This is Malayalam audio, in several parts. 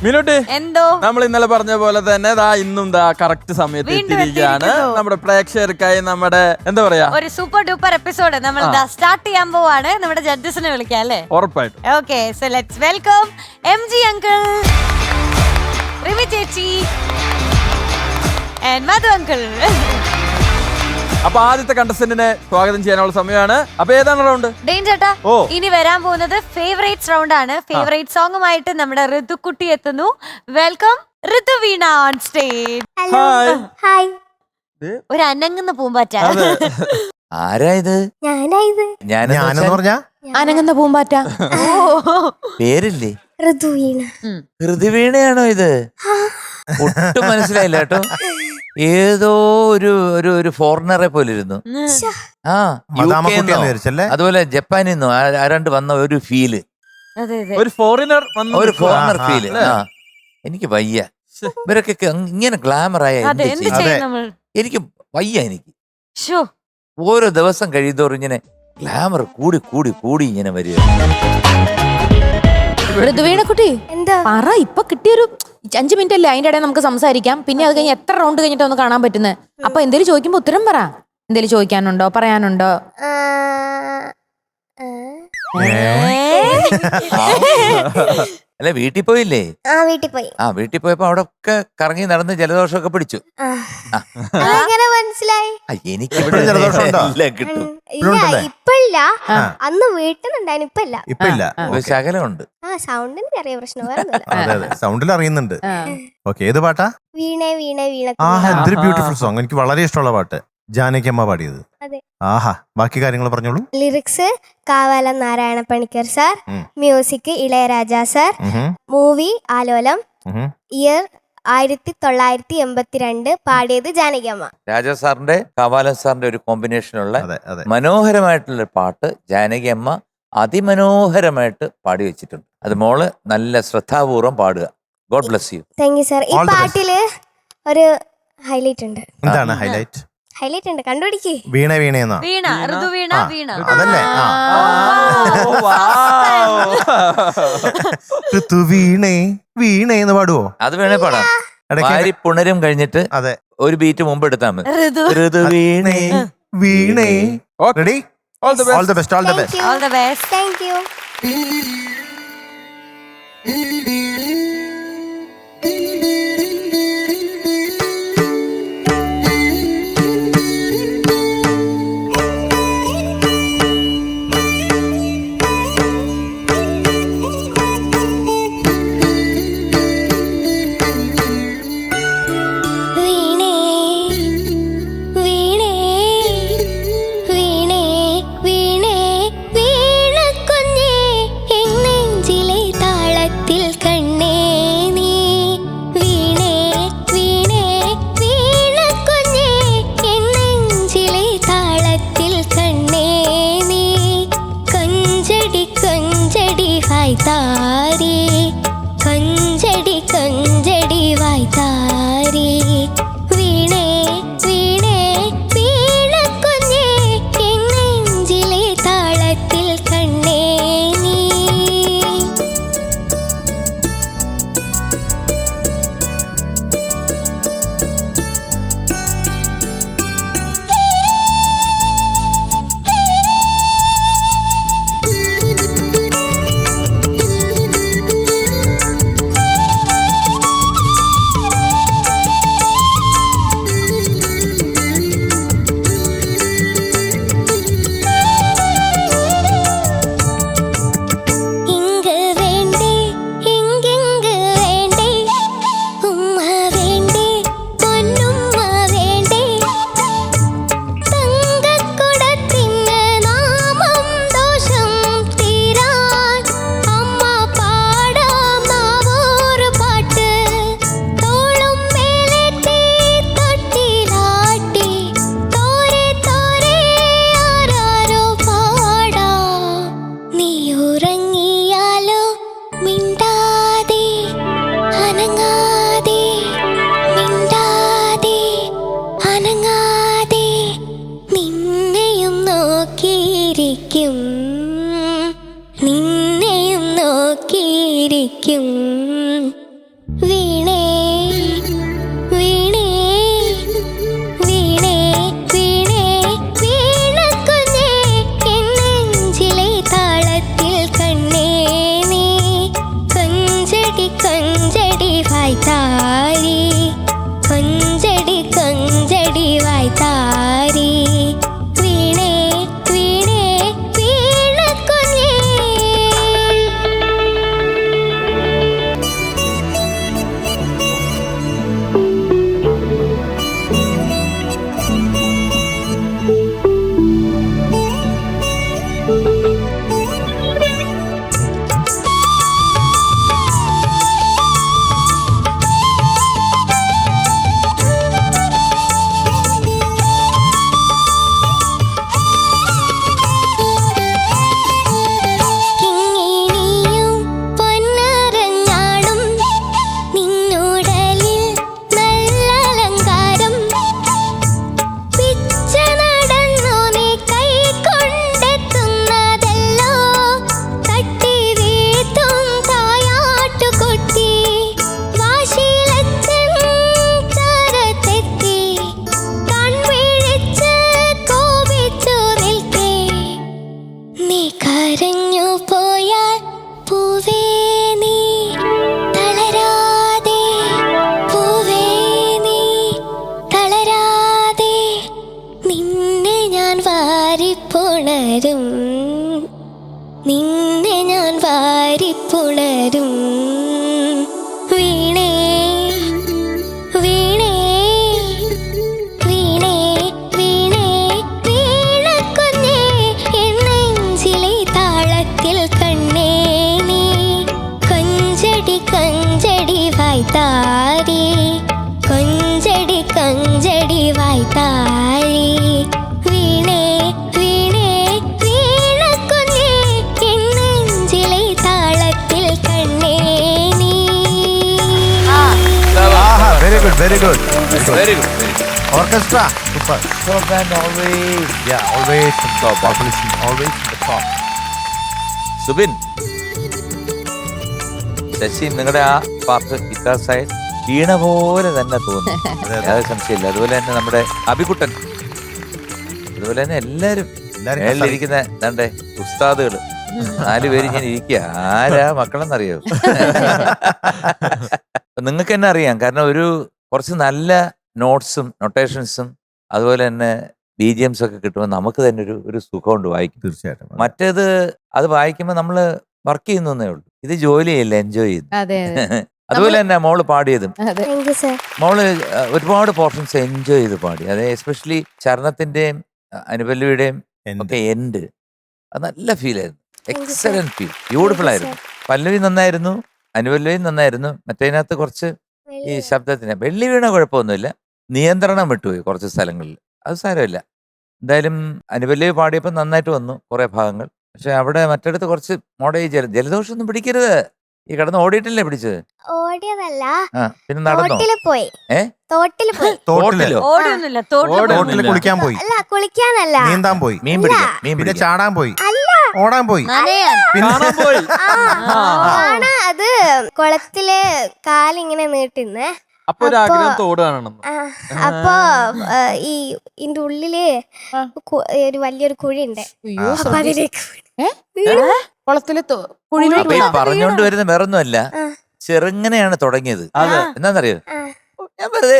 മിനുട്ടി എന്തോ നമ്മൾ ഇന്നലെ പറഞ്ഞ പോലെ തന്നെ ഇന്നും കറക്റ്റ് സമയത്ത് എത്തിയിരിക്കുകയാണ്. നമ്മുടെ പ്രേക്ഷകർക്കായി നമ്മുടെ എന്താ പറയാ ഒരു സൂപ്പർ ഡൂപ്പർ എപ്പിസോഡ് നമ്മൾ സ്റ്റാർട്ട് ചെയ്യാൻ പോവാണ്. നമ്മുടെ ജഡ്ജസിനെ വിളിക്കാം അല്ലേ? ഉറപ്പായിട്ടും. Okay, so let's welcome MG uncle, Rimi ചേച്ചി ആൻഡ് മധു അങ്കിൾ. അപ്പൊ ആദ്യത്തെ കണ്ടസ്റ്റന്റിനെ സ്വാഗതം ചെയ്യാനുള്ള സമയമാണ്. അപ്പൊ ഏതാണ് റൗണ്ട്? ചേട്ടാ, ഇനി വരാൻ പോകുന്നത് ഫേവറേറ്റ്സ് റൗണ്ട് ആണ്. ഫേവറേറ്റ് സോങ്ങുമായിട്ട് നമ്മുടെ ഋതുക്കുട്ടി എത്തുന്നു. Welcome Rithuveena on stage. Hi. ഒരു അനങ്ങുന്ന പൂമ്പാറ്റ. ആരാ ഇത്? ഞാനെന്ന് പറഞ്ഞാ അനങ്ങുന്ന പൂമ്പാറ്റ. പേരില്ലേ? ഋതുവീണ. ഋതുവീണയാണോ ഇത്? ഒട്ടും മനസ്സിലായില്ല കേട്ടോ. ഏതോ ഒരു ഫോറിനറെ പോലെ ഇരുന്നു. അതുപോലെ ജപ്പാനിൽ നിന്നോ ആരാണ്ട് വന്ന ഒരു ഫീല്, ഒരു ഫോറിനർ ഫീല്. എനിക്ക് വയ്യ ഇവരൊക്കെ ഇങ്ങനെ ഗ്ലാമർ ആയ എനിക്ക് വയ്യ. എനിക്ക് ഓരോ ദിവസം കഴിയുന്നതോറും ഇങ്ങനെ ഗ്ലാമർ കൂടി കൂടി കൂടി ഇങ്ങനെ വരിക. ഋതുവീണക്കുട്ടി പറ, ഇപ്പൊ കിട്ടിയൊരു 5 മിനിറ്റ് അല്ലേ, അതിന്റെ ഇടയിൽ നമുക്ക് സംസാരിക്കാം. പിന്നെ അത് കഴിഞ്ഞ് എത്ര റൗണ്ട് കഴിഞ്ഞിട്ട് ഒന്ന് കാണാൻ പറ്റുന്നത്. അപ്പൊ എന്തേലും ചോദിക്കുമ്പോ ഉത്തരം പറ. എന്തേലും ചോദിക്കാനുണ്ടോ, പറയാനുണ്ടോ? അല്ല, വീട്ടിൽ പോയില്ലേ? വീട്ടിൽ പോയി. വീട്ടിൽ പോയപ്പോ അവിടെ ഒക്കെ കറങ്ങി നടന്ന് ജലദോഷമൊക്കെ പിടിച്ചു. മനസ്സിലായി. എനിക്ക് ഇവിടെ ജലദോഷം കിട്ടും. ഇപ്പല്ല, അന്ന് വീട്ടിലുണ്ടായിരുന്നു. ഇപ്പല്ല, ശകലമുണ്ട്. സൗണ്ടിന് ചെറിയ പ്രശ്നം. സൗണ്ടിൽ അറിയുന്നുണ്ട്. ഓക്കെ, ഏത് പാട്ടാ? വീണേ വീണേ വീണ. എന്തൊരു ബ്യൂട്ടിഫുൾ സോങ്. എനിക്ക് വളരെ ഇഷ്ടമുള്ള പാട്ട്. ജാനകിയമ്മ പാടിയത്. ആഹാ, ബാക്കി കാര്യങ്ങൾ പറഞ്ഞോളൂ. Lyrics Kavalam Narayana Panicker sir, music Ilaiyaraaja sir, movie Alolam, year 1982, പാടിയത് ജാനകിയമ്മ. രാജാ സാറിന്റെ കാവാലം സാറിന്റെ ഒരു കോമ്പിനേഷനുള്ള മനോഹരമായിട്ടുള്ള പാട്ട് ജാനകിയമ്മ അതിമനോഹരമായിട്ട് പാടി വെച്ചിട്ടുണ്ട്. അത് മോള് നല്ല ശ്രദ്ധാപൂർവം പാടുക. God bless you. Thank you sir. ഈ പാട്ടില് ഒരു ഹൈലൈറ്റ് ഉണ്ട്. എന്താണ് ഹൈലൈറ്റ്? ഹൈലൈറ്റ് ഉണ്ട്, കണ്ടുപിടിക്കേ. വീണ വീണയെന്നാ? വീണ, ഋതുവീണ വീണ. അതല്ലേ? ഋതുവീണേ വീണേന്ന് പാടുവോ? അത് വേണേ പാടാം. വാരി പുണരും കഴിഞ്ഞിട്ട് അതെ, ഒരു ബീറ്റ് മുമ്പ് എടുത്താൽ മതി. ഋതുവീണേ വീണേ. Ready? All the best. All the best. Thank you. നിന്നെ ഞാൻ വാരിപ്പുണരും, നിന്നെ ഞാൻ വാരിപ്പുണരും. വീണേ വീണേ വീണേ വീണേ വീണക്കുഞ്ഞേ എന്നെഞ്ചിലെ താളത്തിൽ കണ്ണേ നീ കൊഞ്ചടി കൊഞ്ചടി വായ്ത്താരി, കൊഞ്ചടി കൊഞ്ചടി വായ്ത്താരി. വീണേ വീണേ വീണക്കുഞ്ഞേ എന്നെഞ്ചിലെ താളത്തിൽ കണ്ണേ നീ. ആഹാ, very good, very good. Very good. Orchestra super. Always top. Subin, Sasi, നിങ്ങളുടെ ആ പാർട്ട് ഗിറ്റാർ സൈഡ് വീണ പോലെ തന്നെ തോന്നുന്നു. യാതൊരു സംശയമില്ല. അതുപോലെ തന്നെ നമ്മുടെ അഭികുട്ടൻ, അതുപോലെ തന്നെ എല്ലാരും മേളിലിരിക്കുന്ന ദാണ്ടെ ഉസ്താദുകള് 4 പേര് ഇങ്ങനെ ഇരിക്കുക. ആരാ മക്കളെന്നറിയോ? നിങ്ങൾക്ക് തന്നെ അറിയാം. കാരണം കുറച്ച് നല്ല നോട്ട്സും നൊട്ടേഷൻസും അതുപോലെ തന്നെ BGMs ഒക്കെ കിട്ടുമ്പോൾ നമുക്ക് തന്നെ ഒരു സുഖമുണ്ട് വായിക്കും. തീർച്ചയായിട്ടും. മറ്റേത് അത് വായിക്കുമ്പോൾ നമ്മള് വർക്ക് ചെയ്യുന്നേ ഉള്ളൂ. ഇത് ജോലിയല്ല, എൻജോയ് ചെയ്യുന്നു. അതെ അതുപോലെ തന്നെ മോള് പാടിയതും അതെ. Thank you sir. മോള് ഒരുപാട് പോർഷൻസ് എൻജോയ് ചെയ്ത് പാടി. അത് എസ്പെഷ്യലി ചരണത്തിന്റെയും അനുപല്ലവിയുടെയും ഒക്കെ എൻഡ് അത് നല്ല ഫീൽ ആയിരുന്നു. എക്സലന്റ് ഫീൽ, ബ്യൂട്ടിഫുൾ ആയിരുന്നു. പല്ലവി നന്നായിരുന്നു, അനുപല്ലവി നന്നായിരുന്നു. മറ്റേതിനകത്ത് കുറച്ച് ഈ ശബ്ദത്തിന് വെള്ളി വീണ കുഴപ്പമൊന്നുമില്ല, നിയന്ത്രണം വിട്ടുപോയി കുറച്ച് സ്ഥലങ്ങളിൽ. അത് സാരമില്ല. എന്തായാലും അനുപല്ലവി പാടിയപ്പോൾ നന്നായിട്ട് വന്നു കുറെ ഭാഗങ്ങൾ. പക്ഷെ അവിടെ മറ്റടുത്ത് കുറച്ച് ജലദോഷം ഒന്നും പിടിക്കരുത്. ഈ കിടന്ന് ഓടിയിട്ടില്ലേ പിടിച്ചത്? ഓടിയതല്ല, പിന്നെ നടന്നോ? തോട്ടില് പോയി. തോട്ടില് പോയി. തോട്ടിലോ? ഓടിയൊന്നുമില്ല, തോട്ടില് കുളിക്കാൻ പോയി, അല്ല കുളിക്കാനല്ല, നീന്താൻ പോയി, മീൻ പിടിക്കാൻ, മീൻ പിന്നെ പിടിക്കാൻ. ചാടാൻ പോയി, അല്ല ഓടാൻ പോയി, പിന്നെ കാണാൻ പോയി. ആണ് അത് കുളത്തില് കാലിങ്ങനെ നീട്ടുന്നേ. അപ്പൊ ഒരു ആഗ്രഹം തോട് കാണണം. അപ്പൊ ഇതിന്റെ ഉള്ളില് ഒരു വലിയൊരു കുഴി ഉണ്ട്. അയ്യോ, അപ്പൊ അതിലേക്ക് കുളത്തില് അപ്പൊ ഈ പറഞ്ഞോണ്ട് വരുന്ന വേറൊന്നുമല്ല, ചെറുങ്ങനെയാണ് തുടങ്ങിയത്. എന്താന്നറിയോ? ഞാൻ വെറുതെ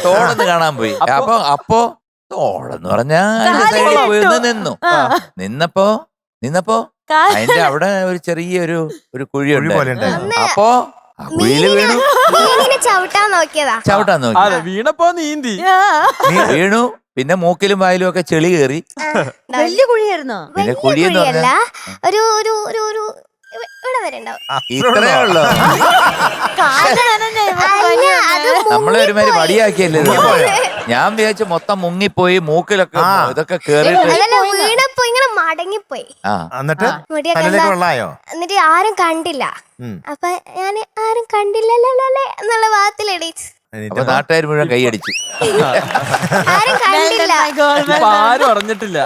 തോടെന്ന് കാണാൻ പോയി. അപ്പൊ തോടെന്ന് പറഞ്ഞാ അതിന്റെ സൈഡിൽ പോയി ഒന്ന് നിന്നപ്പോ അതിന്റെ അവിടെ ഒരു ചെറിയൊരു കുഴിയുണ്ട്. പോലെ ഉണ്ടായിരുന്നു. അപ്പൊ ആ കുഴിയില് വീണു. മീനിനെ ചവിട്ടാൻ നോക്കിയതാ. ചവിട്ടാൻ നോക്കി, അതെ, വീണപ്പോ നീന്തി. വീണു. പിന്നെ മൂക്കിലും വായിലും ഒക്കെ ചെളി കയറി. വലിയ കുഴിയായിരുന്നോ? പിന്നെ കുഴിയെന്ന് കുഴിയല്ല, പറഞ്ഞാൽ ഒരു ഒരു ഒരു ഒരു ഇവിടെ വരെ ഉണ്ടാവും. ഇത്രേ ഉള്ളു. നമ്മളെ ഒരുമാതിരി വടിയാക്കിയല്ലേ ഇത്? ഞാൻ വിചാരിച്ചു മൊത്തം മുങ്ങിപ്പോയി, മൂക്കിലൊക്കെ ഇതൊക്കെ കേറിയിട്ട്. അതല്ല, വീണപ്പോ ഇങ്ങനെ മടങ്ങിപ്പോയി. എന്നിട്ട് മുടിയൊക്കെ തലയിലേക്ക് വെള്ളായോ? എന്നിട്ട് ആരും കണ്ടില്ല. അപ്പൊ ഞാൻ ആരും കണ്ടില്ലല്ലേ എന്നുള്ള ഭാഗത്തിലെടീച്ച് അപ്പൊ നാട്ടുകാർ മുഴുവൻ കൈയടിച്ചു. ആരും കണ്ടില്ല. ഇപ്പൊ ആരും അറിഞ്ഞിട്ടില്ല.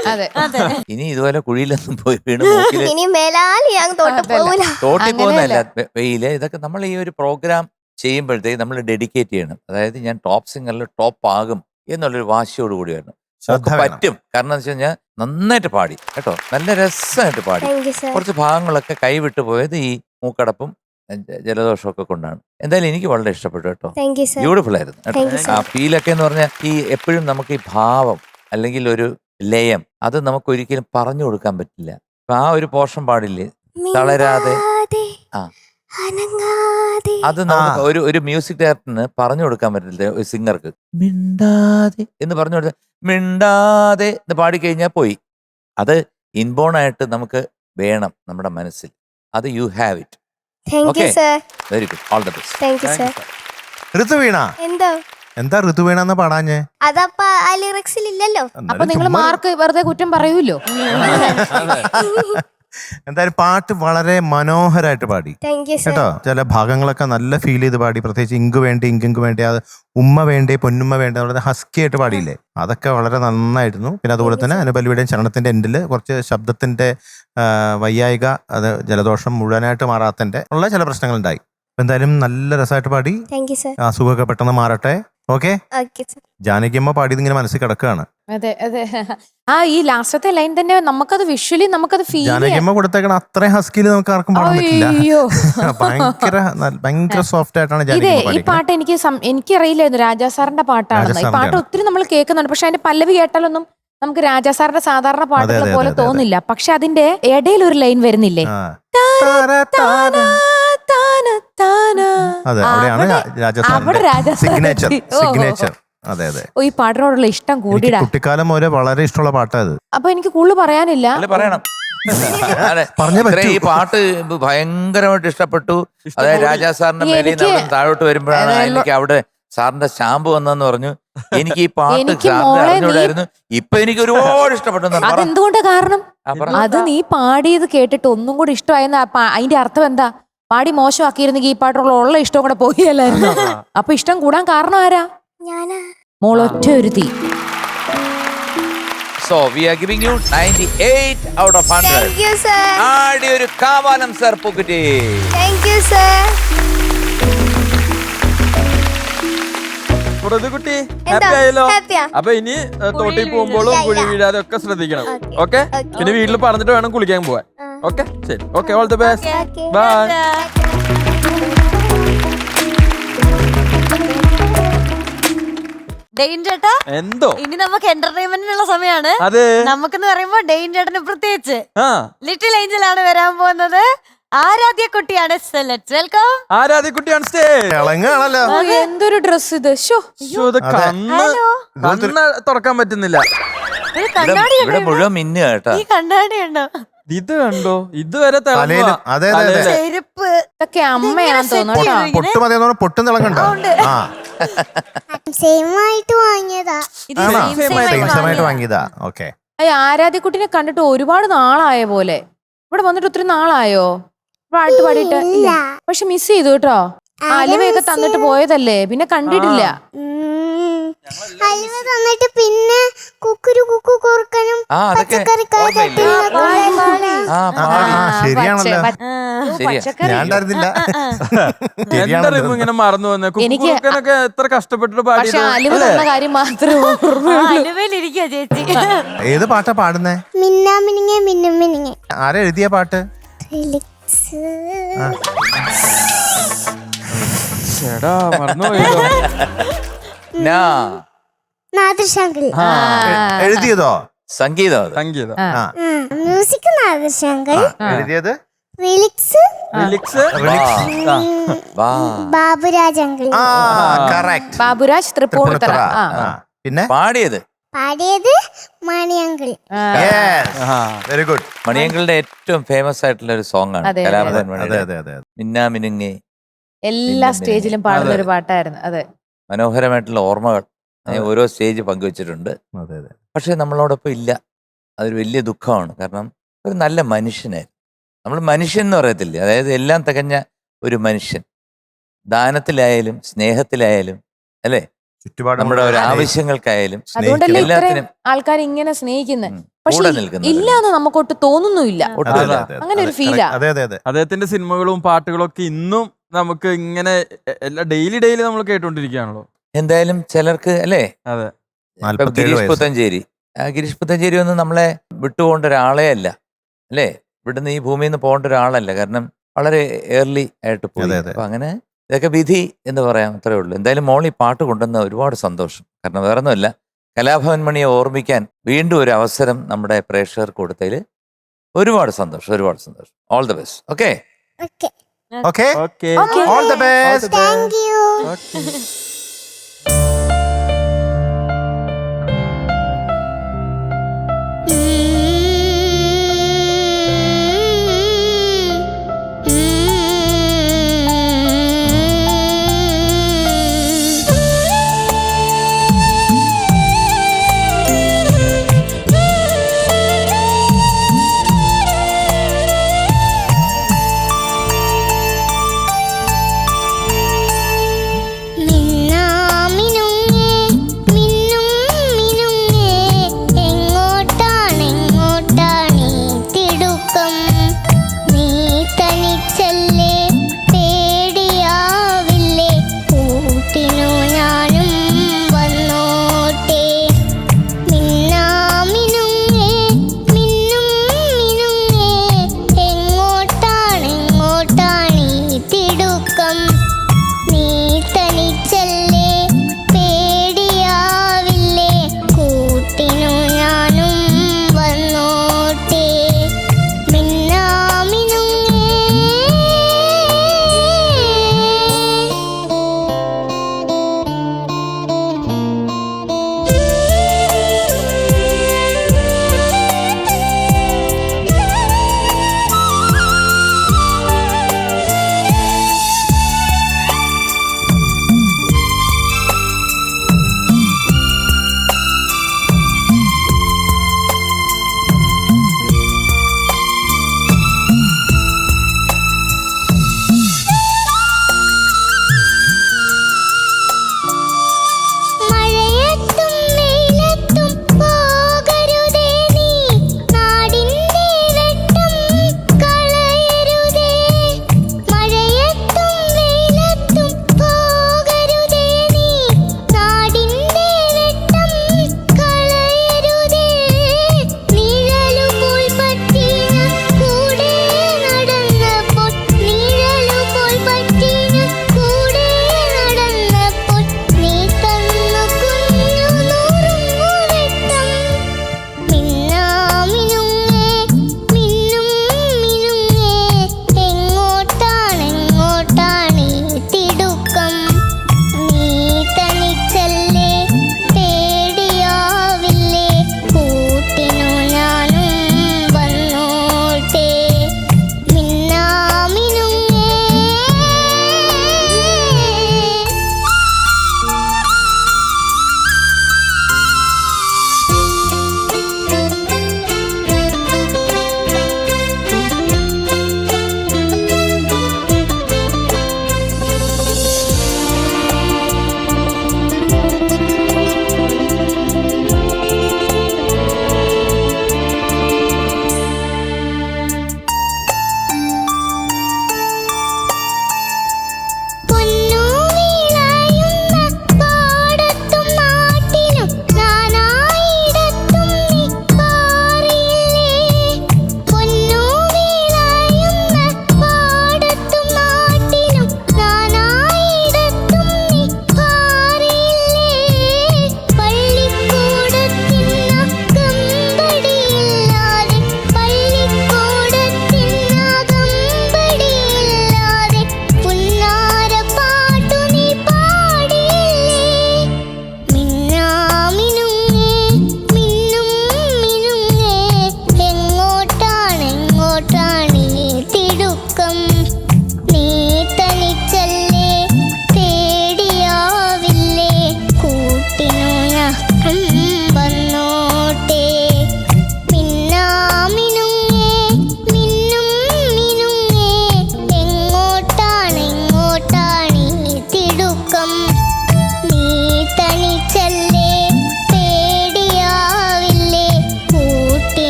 ഇനി ഇതുപോലെ കുഴിയിലൊന്നും പോയി വീണ് മൂക്കില് ഇനി മേലാൽ ഞാൻ തോട്ട് പോകൂല. തോട്ടി പോകുന്നതല്ല, വെയില്. ഇതൊക്കെ നമ്മൾ ഈ ഒരു പ്രോഗ്രാം ചെയ്യുമ്പോഴത്തേക്ക് നമ്മൾ ഡെഡിക്കേറ്റ് ചെയ്യണം. അതായത് ഞാൻ ടോപ്പ് സിംഗറിൽ ടോപ്പ് ആകും എന്നുള്ളൊരു വാശിയോട് കൂടി വരണം. നമുക്ക് പറ്റും. കാരണം എന്ന് വെച്ച് കഴിഞ്ഞാൽ നന്നായിട്ട് പാടി കേട്ടോ, നല്ല രസമായിട്ട് പാടി. Thank you sir. കുറച്ച് ഭാഗങ്ങളൊക്കെ കൈവിട്ടു പോയത് ഈ മൂക്കടപ്പും ജലദോഷമൊക്കെ കൊണ്ടാണ്. എന്തായാലും എനിക്ക് വളരെ ഇഷ്ടപ്പെട്ടു കേട്ടോ. Thank you sir. ബ്യൂട്ടിഫുൾ ആയിരുന്നു കേട്ടോ. Thank you, sir. ആ ഫീലൊക്കെ എന്ന് പറഞ്ഞാൽ ഈ എപ്പോഴും നമുക്ക് ഈ ഭാവം അല്ലെങ്കിൽ ഒരു ലയം അത് നമുക്ക് ഒരിക്കലും പറഞ്ഞു കൊടുക്കാൻ പറ്റില്ല. അപ്പൊ ആ ഒരു പോർഷൻ പാടില്ലേ, തളരാതെ. ആ, അനങ്ങാതെ. അത് നമുക്ക് ഒരു മ്യൂസിക് ഡയറക്ടറിന് പറഞ്ഞു കൊടുക്കാൻ പറ്റില്ല. ഒരു സിംഗർക്ക് മിണ്ടാതെ എന്ന് പറഞ്ഞു കൊടുത്ത മിണ്ടാതെ എന്ന് പാടിക്കഴിഞ്ഞാൽ പോയി. അത് ഇൻബോൺ ആയിട്ട് നമുക്ക് വേണം നമ്മുടെ മനസ്സിൽ. അത് you have it. Thank you Okay. Sir. Very good, all the best. Thank you sir. Rithuveena, എന്താ ഋതുവീണെന്ന് പാടാഞ്ഞേ? അതപ്പ ആ ലിറിക്സിൽ ഇല്ലല്ലോ. അപ്പൊ നിങ്ങൾ മാർക്ക് വെറുതെ കുറ്റം പറയൂല്ലോ. എന്തായാലും പാട്ട് വളരെ മനോഹരമായിട്ട് പാടി താങ്ക് യു സർ. കേട്ടോ. ചില ഭാഗങ്ങളൊക്കെ നല്ല ഫീൽ ചെയ്ത് പാടി. പ്രത്യേകിച്ച് ഇങ്ക് വേണ്ടി ഇങ്ക് വേണ്ടി, അത് ഉമ്മ വേണ്ടേ പൊന്നുമ്മ വേണ്ടേ, വളരെ ഹസ്കി ആയിട്ട് പാടിയില്ലേ, അതൊക്കെ വളരെ നന്നായിരുന്നു. പിന്നെ അതുപോലെ തന്നെ അനുപല്ലവിയുടെയും ചരണത്തിന്റെ എൻഡില് കുറച്ച് ശബ്ദത്തിന്റെ വയ്യായിക, അത് ജലദോഷം മുഴുവനായിട്ട് മാറാത്തന്റെ ഉള്ള ചില പ്രശ്നങ്ങളുണ്ടായി. എന്തായാലും നല്ല രസമായിട്ട് പാടി. Thank you sir. അസുഖമൊക്കെ പെട്ടെന്ന് മാറട്ടെ. Okay okay sir. ജാനകിയമ്മ പാടിയത് ഇങ്ങനെ മനസ്സിൽ കിടക്കുകയാണ്. അതെ അതെ. ആ ഈ ലാസ്റ്റത്തെ ലൈൻ തന്നെ നമുക്കത് വിഷ്വലി നമുക്കത് ഫീൽ ചെയ്യാം. ജാനകിയമ്മ കൊടുത്തേക്കണ അത്രയും ഹസ്കിയിൽ നമുക്ക് ആർക്കും പാടാൻ പറ്റില്ല. അയ്യോ. ഭയങ്കര സോഫ്റ്റ് ആയിട്ടാണ് ഇതേ ജാനകിയമ്മ ഈ പാടിയത്. പാട്ട് എനിക്കറിയില്ലായിരുന്നു രാജാ സാറിന്റെ പാട്ടാണെന്ന്. ഈ പാട്ട് രാജാ ഒത്തിരി നമ്മൾ കേൾക്കുന്നുണ്ട്, പക്ഷെ അതിന്റെ പല്ലവി കേട്ടാലൊന്നും നമുക്ക് രാജാ സാറിന്റെ സാധാരണ പാട്ടുകൾ അതെ, പോലെ അതെ, തോന്നില്ല. പക്ഷെ അതിന്റെ ഇടയിൽ ഒരു ലൈൻ വരുന്നില്ലേ? ആ. താന. അതെ, അവിടെയാണ് രാജാ അവിടെ രാജാ സിഗ്നേച്ചർ സാറിന്റെ- ഓ, സിഗ്നേച്ചർ. അതെ അതെ. ഓ, ഈ പാട്ടിനോടുള്ള ഇഷ്ടം എനിക്ക് കൂടിടാ. കുട്ടിക്കാലം മുതലേ വളരെ ഇഷ്ടമുള്ള പാട്ടാ അത്. അപ്പൊ എനിക്ക് കൂടുതൽ പറയാനില്ല. അല്ല, പറയണം. അതെ, പറഞ്ഞേ ഇത്രയും പറ്റൂ. ഈ പാട്ട് ഭയങ്കരമായിട്ട് ഇഷ്ടപ്പെട്ടു. അതായത് രാജാ സാറിന്റെ മേലിൽ നിന്ന് അവിടെ താഴോട്ട് വരുമ്പോഴാണ് എനിക്ക് അവിടെ സാറിന്റെ സ്റ്റാമ്പ് വന്നെന്ന് പറഞ്ഞു. എനിക്ക് ഈ പാട്ട് എനിക്ക് സാറിന്റെ മോളെ അറിഞ്ഞൂടായിരുന്നു. ഇപ്പൊ എനിക്ക് ഒരുപാട് ഇഷ്ടപ്പെട്ടു. അതെന്തുകൊണ്ടാ കാരണം? അത് നീ പാടിയത് കേട്ടിട്ട് ഒന്നും കൂടി ഇഷ്ടമായെന്ന്. അതിന്റെ അർത്ഥം എന്താ? പാടി മോശമാക്കിയിരുന്നെങ്കിൽ ഈ പാട്ടുള്ള ഇഷ്ടം കൂടെ പോയല്ലായിരുന്നു. അപ്പൊ ഇഷ്ടം കൂടാൻ കാരണം ആരാ? ഞാനാ. മോളൊറ്റ ഒരുത്തി. So we are giving you 98 out of 100. Thank you sir. ആടി ഒരു കാവാലം സർ പൂക്കുറ്റി. Thank you sir. കുട്ടി എന്താ? ഹാപ്പി ആയല്ലോ? Happy ആ? അപ്പൊ ഇനി തോട്ടിൽ പോകുമ്പോഴും കുഴി വീഴാതെ ഒക്കെ ശ്രദ്ധിക്കണം. ഓക്കെ? പിന്നെ വീട്ടിൽ പറഞ്ഞിട്ട് വേണം കുളിക്കാൻ പോവാൻ. ഓക്കെ, ശരി. Okay, all the best. Okay. Bye. ഡെയിൻ ചേട്ടാ, എന്തോ ഇനി നമുക്ക് എന്റർടൈൻമെന്റിനുള്ള സമയമാണ്. അതെ. നമുക്കെന്ന് പറയുമ്പോ ഡെയിൻ ചേട്ടന് പ്രത്യേകിച്ച് ആ, ലിറ്റിൽ ഏഞ്ചൽ ആണ് വരാൻ പോകുന്നത്. ആരാധ്യ കുട്ടിയാണ്. ലെറ്റ്സ് വെൽക്കം ആരാധ്യക്കുട്ടിയാണ് സ്റ്റേജ്. ഇളങ്ങാണല്ലോ. ഓ, എന്തൊരു ഡ്രസ് ഇത്. ശോ. കണ്ണ് തുറക്കാൻ പറ്റുന്നില്ല. ഒരു കണ്ണാടി ഇവിടെ ഉണ്ടോ? മുഴുവൻ മിന്നുക കേട്ടാ. ഈ കണ്ണാടി ഉണ്ടോ? ഇത് കണ്ടോ? ഇതുവരെ തലയിലും. അതെ, അതെ, അതെ. ചെരുപ്പ് ഇതൊക്കെ അമ്മയാണെന്ന് തോന്നുന്നു കേട്ടോ. പൊട്ട് മതി പൊട്ടും തിളങ്ങണ്ട. ആ, സെയിം ആയിട്ട് വാങ്ങിയതാ. ഇത് ആണോ? same same ആയിട്ട് സെയിം ആയിട്ട് വാങ്ങിയതാ. വാങ്ങിയതാ. ഓക്കെ. ആരാധ്യക്കുട്ടിനെ കണ്ടിട്ട് ഒരുപാട് നാളായ പോലെ. ഇവിടെ വന്നിട്ട് ഒത്തിരി നാളായോ പാട്ട് പാടിയിട്ട്? ഇല്ല. പക്ഷെ മിസ് ചെയ്തു കേട്ടോ. അലുവയൊക്കെ തന്നിട്ട് പോയതല്ലേ, പിന്നെ കണ്ടിട്ടില്ല. ഹൽവ തന്നിട്ട് പിന്നെ കുക്കുരു കുക്കു കുറുക്കനും ആ, അതൊക്കെ പച്ചക്കറിക്കായി ഓർമ്മയില്ലേ? തട്ടില്ല. ആ, പാടി. ശരിയാണല്ലോ. ശരിയാ. ഞാൻ ഉണ്ടായിരുന്നില്ല. എന്തായാലും ഇങ്ങനെ മറന്നു വന്നേ. കുക്കുറുക്കനൊക്കെ എത്ര കഷ്ടപ്പെട്ടിട്ട് പക്ഷെ പാടിയത് അലുവ അല്ലേ? തന്ന കാര്യം മാത്രമേ അലുവയിലിരിക്കുക ചേച്ചി. ഏത് പാട്ടാ പാടുന്നേ? മിന്നാ മിനിങ്ങെ മിന്നും മിനിങ്ങെ. ആരാ എഴുതിയ പാട്ട്? റിലിക്സ്. ചേടാ മറന്നു പോയല്ലോ. നാ. നാദൃശാങ്കിൾ. എഴുതിയതോ? സംഗീതം അത്. സംഗീതം. ആ. മ്യൂസിക് നാദൃശാങ്കിൾ. എഴുതിയത് റിലിക്സ് ലിറിക്സ്. ആ. വാ. ബാബുരാജ് അങ്കിൾ. ആ, കറക്റ്റ്. ബാബുരാജ് തൃപ്പൂണിത്തറ. ആ, ആ. പിന്നെ പാടിയത് പാടിയത് മണി അങ്കിൾ. Very good. മണിയങ്കളുടെ ഏറ്റവും ഫേമസ് ആയിട്ടുള്ള ഒരു സോങ് ആണ് അതെ, കലാഭവൻ അതെ മണിയുടെ അതെ അതെ. മിന്നാ മിനുങ്ങി. എല്ലാ സ്റ്റേജിലും പാടുന്ന ഒരു പാട്ടായിരുന്നു. അതെ, മനോഹരമായിട്ടുള്ള ഓർമ്മകൾ ഓരോ സ്റ്റേജ് പങ്കുവച്ചിട്ടുണ്ട്. അതെ അതെ. പക്ഷെ നമ്മളോടൊപ്പം ഇല്ല. അതൊരു വലിയ ദുഃഖമാണ്. കാരണം ഒരു നല്ല മനുഷ്യനായിരുന്നു. നമ്മൾ മനുഷ്യൻ എന്ന് പറയത്തില്ലേ, അതായത് എല്ലാം തികഞ്ഞ ഒരു മനുഷ്യൻ. ദാനത്തിലായാലും സ്നേഹത്തിലായാലും അല്ലേ, ചുറ്റുപാട് നമ്മുടെ ഒരു ആവശ്യങ്ങൾക്കായാലും അതുകൊണ്ടല്ലേ ഇത്രയും എല്ലാത്തിനും ആൾക്കാർ ഇങ്ങനെ സ്നേഹിക്കുന്നത്. പക്ഷെ കൂടെ നിൽക്കുന്നത്. ഇല്ലാന്ന് നമുക്കൊട്ട് തോന്നുന്നുമില്ല. ഒട്ടുമില്ല. അങ്ങനെ ഒരു ഫീലാ. അതെ അതെ അതെ. അദ്ദേഹത്തിന്റെ സിനിമകളും പാട്ടുകളും ഒക്കെ ഇന്നും നമുക്ക് ഇങ്ങനെ ഡെയിലി നമ്മൾ കേട്ടോണ്ടിരിക്കുകയാണല്ലോ. എന്തായാലും ചിലർക്ക് അല്ലേ, അതെ. ഇപ്പം 47 ഗിരീഷ് വയസ്സ്. പുത്തഞ്ചേരി. ഗിരീഷ് പുത്തഞ്ചേരി ഒന്നും നമ്മളെ വിട്ടുപോകേണ്ട ഒരാളേ അല്ല അല്ലേ, ഇവിടുന്ന് ഈ ഭൂമിയിൽ നിന്ന് പോകേണ്ട ഒരാളല്ല. കാരണം വളരെ ഏർലി ആയിട്ട് പോയി. അതെ, അതെ. അപ്പൊ അങ്ങനെ ഇതൊക്കെ വിധി എന്ന് പറയാം, അത്രേ ഉള്ളൂ. എന്തായാലും മോളി പാട്ട് കൊണ്ടുവന്ന ഒരുപാട് സന്തോഷം. കാരണം വേറെ ഒന്നുമല്ല, കലാഭവൻ മണിയെ ഓർമ്മിക്കാൻ വീണ്ടും ഒരു അവസരം നമ്മുടെ പ്രേക്ഷകർക്ക് കൊടുത്തതിൽ ഒരുപാട് സന്തോഷം, ഒരുപാട് സന്തോഷം. All the best. Okay. Okay. Okay. Okay. All the best. Thank you. മിന്നാമിനുങ്ങേ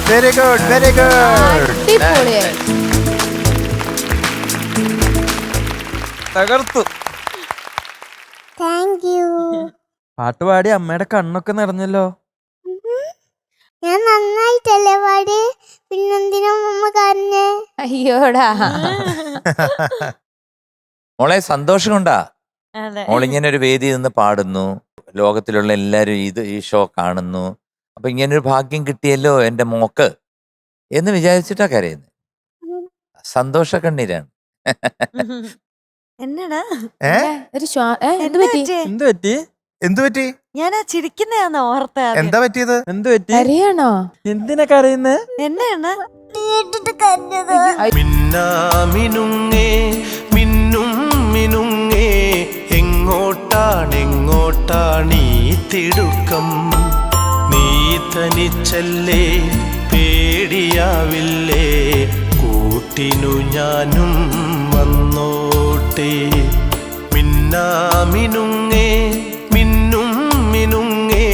വെരി ഗുഡ് വെരി ഗുഡ്. അടിപൊളിയായി. തകർത്തു. Thank you. പാട്ട് പാടി അമ്മയുടെ കണ്ണൊക്കെ നിറഞ്ഞല്ലോ. ഞാൻ നന്നായിട്ടല്ലേ പാടി, പിന്നെന്തിനാ അമ്മ കരഞ്ഞേ? അയ്യോടാ. മോളെ സന്തോഷം കൊണ്ടാ അതെ. മോളിങ്ങനെ ഒരു വേദി നിന്ന് പാടുന്നു, ലോകത്തിലുള്ള എല്ലാരും ഈ ഷോ കാണുന്നു. അപ്പൊ ഇങ്ങനൊരു ഭാഗ്യം കിട്ടിയല്ലോ എന്റെ മോക്ക് എന്ന് വിചാരിച്ചിട്ടാ കരയുന്നത്. സന്തോഷ കണ്ണീരാണ്. എന്നടാ ഒരു എന്ത് പറ്റി? എന്ത് പറ്റി? എന്തു പറ്റി? ഞാനാ ചിരിക്കുന്നതാന്ന് ഓർത്ത. എന്താ പറ്റിയത്? എന്ത് പറ്റി? അറിയണോ? എന്തിനാ കരയുന്നേ? എന്നാണ് കേട്ടിട്ട് കരഞ്ഞത്. മിന്നാമിനുങ്ങേ മിന്നും മിനുങ്ങേ എങ്ങോട്ടാണെങ്ങോട്ടാണീ തിടുക്കം? നീ തനിച്ചല്ലേ പേടിയാവില്ലേ? കൂട്ടിനു ഞാനും വന്നോട്ടെ. മിന്നാമിനുങ്ങേ മിന്നും മിനുങ്ങേ